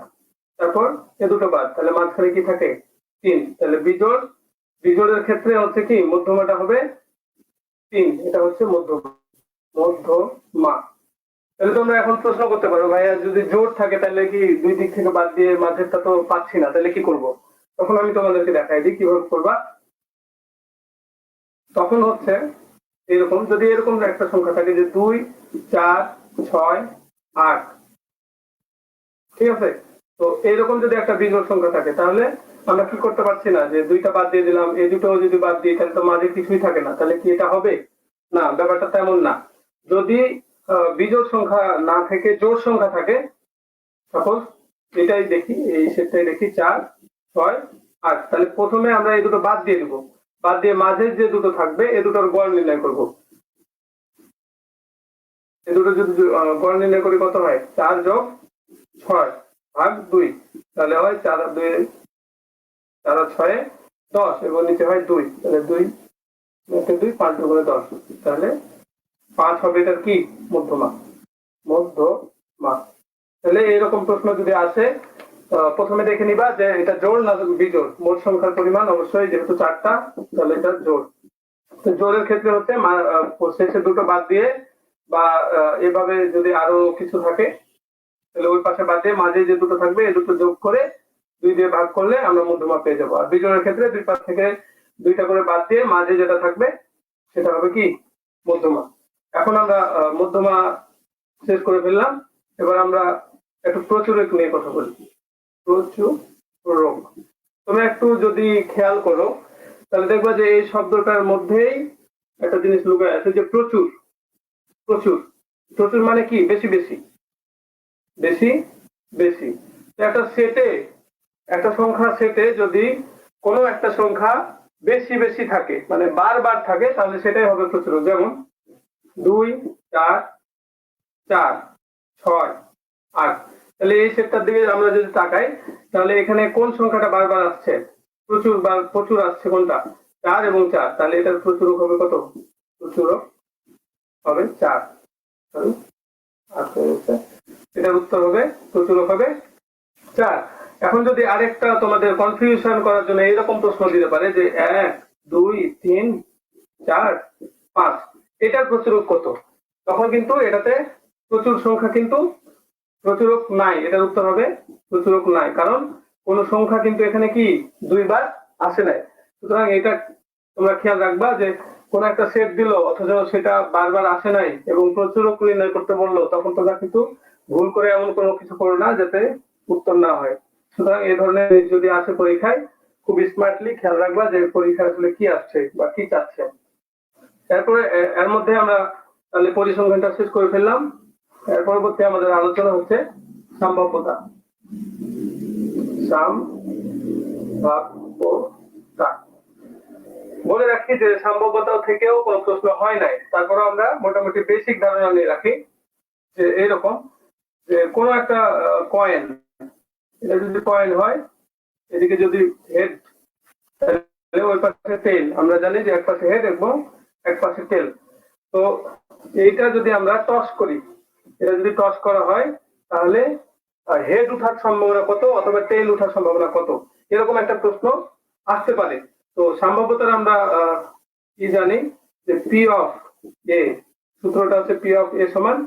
তারপর এই দুটো বাদ, তাহলে মাঝখানে কি থাকে? 3। তাহলে বিজোড়ের ক্ষেত্রে হচ্ছে কি মধ্যমাটা হবে 3। এটা হচ্ছে মধ্যমা। তাহলে তোমরা এখন প্রশ্ন করতে পারো, ভাইয়া যদি জোড় থাকে তাহলে কি দুই দিক থেকে বাদ দিয়ে মাঝেরটা তো পাচ্ছি না, তাহলে কি করব? তখন আমি তোমাদেরকে দেখাই দিই কিভাবে করবা। তখন হচ্ছে এরকম, যদি এরকম একটা সংখ্যা থাকে যে 2 4 6 8, ঠিক আছে? তো এইরকম যদি একটা বিজোড় সংখ্যা থাকে, তাহলে আমরা কি করতে পারছি না যে 2টা বাদ দিয়ে দিলাম, এই দুটো যদি বাদ দিই তাহলে তো মাঝে কিছুই থাকে না, তাহলে কি এটা হবে? না, ব্যাপারটা তেমন না। যদি বিজোড় সংখ্যা না থেকে জোড় সংখ্যা থাকে, সাপোজ এটাই দেখি, এই সেটটাই দেখি 4 6 8, তাহলে প্রথমে আমরা এই দুটো বাদ দিয়ে দিব। বাদ দিয়ে মাঝের যে দুটো থাকবে এই দুটোর গড় নির্ণয় করব। এই দুটো যদি গড় নির্ণয় করি কত হয়? 4 যোগ 6 ভাগ 2, তাহলে হয় 4 আর 2 4 আর 6 10 এবং নিচে হয় 2, তাহলে 2 2 5 2 করে 10, তাহলে 5 হবে এটার কি মধ্যমা। তাহলে এরকম প্রশ্ন যদি আসে, প্রথমে দেখে নিবা যে এটা জোড় না বিজোড়। মোট সংখ্যার পরিমাণ অবশ্যই যেহেতু 4টা, তাহলে এটা জোড়। তো জোড়ের ক্ষেত্রে হচ্ছে শেষে দুটো বাদ দিয়ে, বা এভাবে যদি আরো কিছু থাকে তাহলে ওই পাশে বাদ দিয়ে মাঝে যে দুটো থাকবে এই দুটো যোগ করে 2 দিয়ে ভাগ করলে আমরা মধ্যমা পেয়ে যাবো। আর বিজোড়ের ক্ষেত্রে দুই পাশ থেকে 2টা করে বাদ দিয়ে মাঝে যেটা থাকবে সেটা হবে কি মধ্যমা। এখন আমরা মধ্যমা শেষ করে ফেললাম। এবার আমরা একটু প্রচুরক নিয়ে কথা বলি। প্রচুরক, তুমি একটু যদি খেয়াল করো তাহলে দেখবা যে এই শব্দটার মধ্যেই একটা জিনিস লুকায় আছে, যে প্রচুর। প্রচুর প্রচুর মানে কি? বেশি বেশি বেশি বেশি। একটা সেটে, একটা সংখ্যা সেটে যদি কোনো একটা সংখ্যা বেশি বেশি থাকে, মানে বারবার থাকে, তাহলে সেটাই হবে প্রচুরক। যেমন 2 4 4 6 8, তাহলে এই সেটটার দিকে আমরা যদি তাকাই তাহলে এখানে কোন সংখ্যাটা বারবার আসছে? প্রচুর আসছে কোনটা? 4 এবং 4, তাহলে এটার প্রচুরক হবে কত? প্রচুরক হবে 4। এটার উত্তর হবে প্রচুরক হবে 4। এখন যদি আরেকটা তোমাদের কনফিউশন করার জন্য এরকম প্রশ্ন দিতে পারে যে 1 2 3 4 5, এটার প্রচুরক কত? তখন কিন্তু এটাতে প্রচুর সংখ্যা কিন্তু প্রচুরক নাই। এটার উত্তর হবে প্রচুরক নাই, কারণ কোন সংখ্যা কিন্তু এখানে কি 2 বার আসে নাই। সুতরাং এটা তোমরা খেয়াল রাখবা যে কোন একটা সেট দিল অথচ সেটা বারবার আসে নাই এবং প্রচুরক নির্ণয় করতে বললো, তখন তোমরা কিন্তু ভুল করে এমন কোনো কিছু করো না যাতে উত্তর না হয়। সুতরাং এই ধরনের যদি আসে পরীক্ষায়, খুব স্মার্টলি খেয়াল রাখবা যে পরীক্ষায় আসলে কি আসছে বা কি চাচ্ছে। তারপরে এর মধ্যে আমরা তাহলে পরিসংখ্যানটা শেষ করে ফেললাম। এর পরবর্তী আমাদের আলোচনা হচ্ছে সম্ভাব্যতা। সম্ভাব্যতা, বলে রাখি যে সম্ভাব্যতা থেকেও কোনো প্রশ্ন হয় নাই, তারপরে আমরা মোটামুটি বেসিক ধারণা নিয়ে রাখি যে এইরকম, যে কোনো একটা কয়েন, এটা যদি কয়েন হয়, এদিকে যদি হেড, তাহলে ওই পাশে টেল। আমরা জানি যে এক পাশে হেড এবং এক পাশে টেল। তো এইটা যদি আমরা টস করি, এটা যদি টস করা হয় তাহলে হেড উঠার সম্ভাবনা কত অথবা টেল উঠার সম্ভাবনা কত, এরকম একটা প্রশ্ন আসতে পারে। তো সম্ভাব্যতার আমরা কি জানি যে পি অফ এ, সূত্রটা হচ্ছে পি অফ এ সমান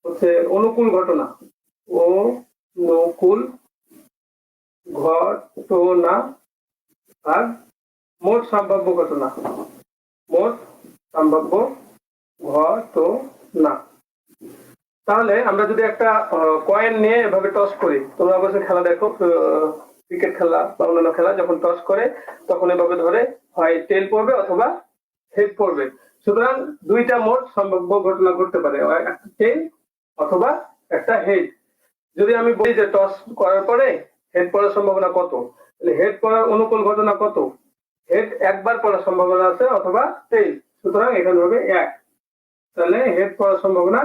হচ্ছে অনুকূল ঘটনা, অনুকূল ঘটনা আর মোট সম্ভাব্য ঘটনা, মোট সম্ভাব্য ঘটনা। তাহলে আমরা যদি একটা কয়েন নিয়ে এভাবে টস করি, তোমরা অবশ্যই খেলা দেখো, ক্রিকেট খেলা বা অন্যান্য খেলা যখন টস করে তখন এভাবে ধরে হয় টেল পড়বে অথবা হেড পড়বে। সুতরাং দুইটা মোট সম্ভাব্য ঘটনা ঘটতে পারে, একটা টেল অথবা একটা হেড। যদি আমি বলি যে টস করার পরে হেড পড়ার সম্ভাবনা কত, তাহলে হেড পড়ার অনুকূল ঘটনা কত? হেড একবার পড়ার সম্ভাবনা আছে অথবা টেল, সুতরাং এখানে হবে 1। তাহলে হেড পড়ার সম্ভাবনা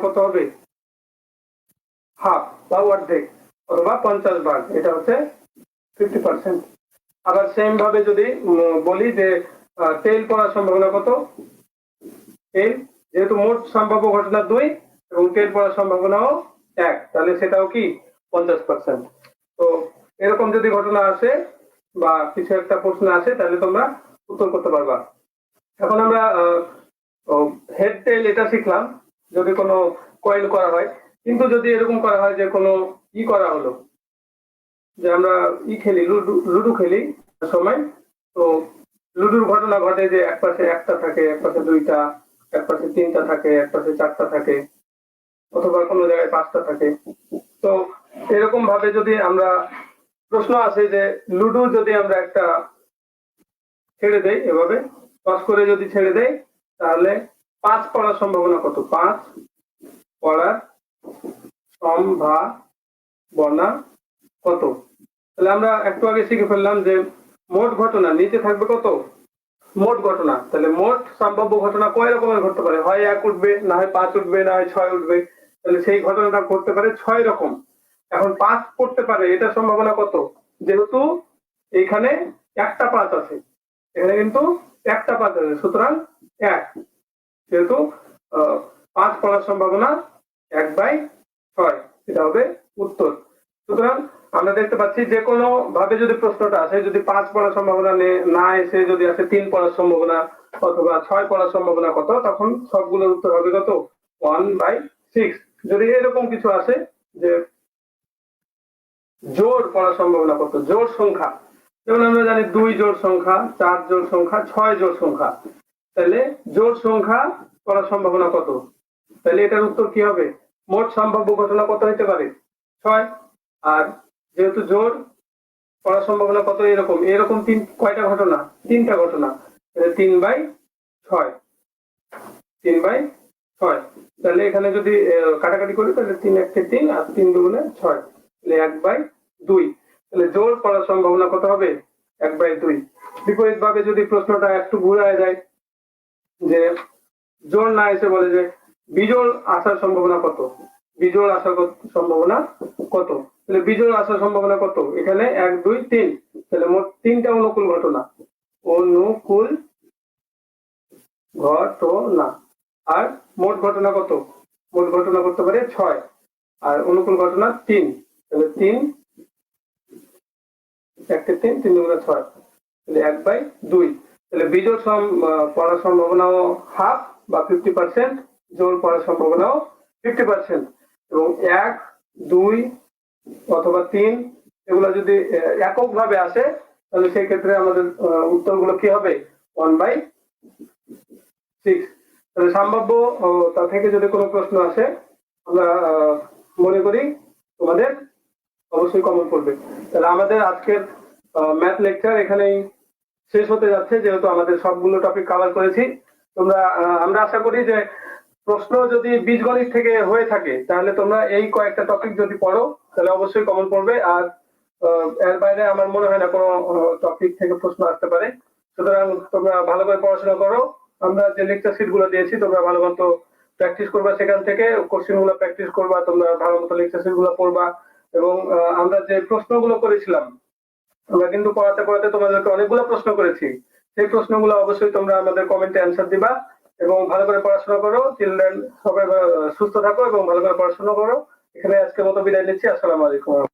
কত হবে? হাফ বা অর্ধেক অথবা 50 ভাগ, এটা হচ্ছে 50%। আবার সেম ভাবে যদি বলি যে টেল পড়ার সম্ভাবনা কত, টেল যেহেতু মোট সম্ভাব্য ঘটনা 2 এবং টেল পড়ার সম্ভাবনাও 1, তাহলে সেটাও কি 50%। তো এরকম যদি ঘটনা আসে বা কিছু একটা প্রশ্ন আসে তাহলে তোমরা উত্তর করতে পারবা। এখন আমরা হেড টেল এটা শিখলাম যদি কোনো কয়েন করা হয়, কিন্তু যদি এরকম করা হয় যে কোনো করা হলো, যে আমরা খেলি লুডু খেলি সময়, তো লুডুর ঘটনা ঘটে যে এক পাশে একটা থাকে, এক পাশে দুইটা, এক পাশে তিনটা থাকে, এক পাশে চারটা থাকে, অথবা কোনো জায়গায় 5টা থাকে। তো এরকম ভাবে যদি আমরা প্রশ্ন আসে যে লুডু যদি আমরা একটা ছেড়ে দেই, এভাবে টস করে যদি ছেড়ে দেই তাহলে 5 পড়ার সম্ভাবনা কত? 5 পড়ার সম্ভাবনা কত? তাহলে আমরা একটু আগে শিখে ফেললাম যে মোট ঘটনা নিচে থাকবে কত? মোট ঘটনা। তাহলে মোট সম্ভাব্য ঘটনা কয় রকমের ঘটতে পারে? হয় 1 উঠবে, না হয় 5 উঠবে, না হয় 6 উঠবে। তাহলে সেই ঘটনাটা ঘটতে পারে 6 রকম। এখন 5 পড়তে পারে, এটা সম্ভাবনা কত? যেহেতু এখানে একটা 5 আছে, এখানে কিন্তু একটা 5 আছে, সুতরাং 1। যেহেতু 5 পড়ার সম্ভাবনা 1/6, এটা হবে উত্তর। সুতরাং আমরা দেখতে পাচ্ছি যে কোনো ভাবে যদি প্রশ্নটা আসে, যদি 5 পড়ার সম্ভাবনা না এসে যদি আসে 3 পড়ার সম্ভাবনা অথবা 6 পড়ার সম্ভাবনা কত, তখন সবগুলোর উত্তর হবে কত? 1/6। যদি এরকম কিছু আসে যে জোড় পড়ার সম্ভাবনা কত, জোড় সংখ্যা, যেমন আমরা জানি 2 জোড় সংখ্যা, 4 জোড় সংখ্যা, 6 জোড় সংখ্যা, তাহলে জোড় সংখ্যা পড়ার সম্ভাবনা কত? তাহলে এটার উত্তর কি হবে? মোট সম্ভাব্য ঘটনা কত হতে পারে? 6। আর যেহেতু জোড় পড়ার সম্ভাবনা কত, এরকম কয়টা ঘটনা? 3টা ঘটনা, 3/6, 3/6। তাহলে এখানে যদি কাটাকাটি করি তাহলে 3 1 3 আর 3 2 6, তাহলে 1/2। তাহলে জোড় পড়ার সম্ভাবনা কত হবে? 1/2। বিপরীত ভাবে যদি প্রশ্নটা একটু ঘুরায় যায়, যে জোড় না এসে বলে যে বিজোড় আসার সম্ভাবনা কত, বিজোড় আসার সম্ভাবনা কত? তাহলে বিজোড় আসার সম্ভাবনা কত? এখানে 1 2 3, তাহলে মোট 3টা অনুকূল ঘটনা, অনুকূল ঘটনা। আর মোট ঘটনা কত? মোট ঘটনা করতে পারে 6 আর অনুকূল ঘটনা 3, তাহলে 3 1 3 3 2 6, তাহলে 1/2। তাহলে বিজোড় পড়ার সম্ভাবনাও হাফ বা 50%, জোড় পড়ার সম্ভাবনাও 50%। এবং 1 2 অথবা 3 এগুলো যদি একক ভাবে আসে তাহলে সেই ক্ষেত্রে আমাদের উত্তরগুলো কি হবে? 1/6। তাহলে সম্ভাব্য তা থেকে যদি কোনো প্রশ্ন আসে, আমরা মনে করি তোমাদের অবশ্যই কমন পড়বে। তাহলে আমাদের আজকের ম্যাথ লেকচার এখানেই শেষ হতে যাচ্ছে, যেহেতু আমাদের সবগুলো টপিক কভার করেছি। আমরা আশা করি যে প্রশ্ন যদি বীজগণিত থেকে হয়ে থাকে তাহলে তোমরা এই কয়েকটা টপিক যদি পড়ো তাহলে অবশ্যই কমন পড়বে। আর এর বাইরে আমার মনে হয় না কোনো টপিক থেকে প্রশ্ন আসতে পারে। সুতরাং তোমরা ভালো করে পড়াশোনা করো। আমরা যে লেকচার শিট গুলো দিয়েছি তোমরা ভালো মতো প্র্যাকটিস করবা, সেখান থেকে কোশ্চেন গুলো প্র্যাকটিস করবা, তোমরা ভালো মতো লেকচার শিট গুলো পড়বা। এবং আমরা যে প্রশ্নগুলো করেছিলাম, আমরা কিন্তু পড়াতে পড়াতে তোমাদেরকে অনেকগুলো প্রশ্ন করেছি। সেই প্রশ্নগুলো অবশ্যই তোমরা আমাদের কমেন্টে অ্যান্সার দিবা এবং ভালো করে পড়াশোনা করো। চিলড্রেন সবাই সুস্থ থাকো এবং ভালো করে পড়াশোনা করো। এখানে আজকের মতো বিদায় নিচ্ছি। আসসালামু আলাইকুম।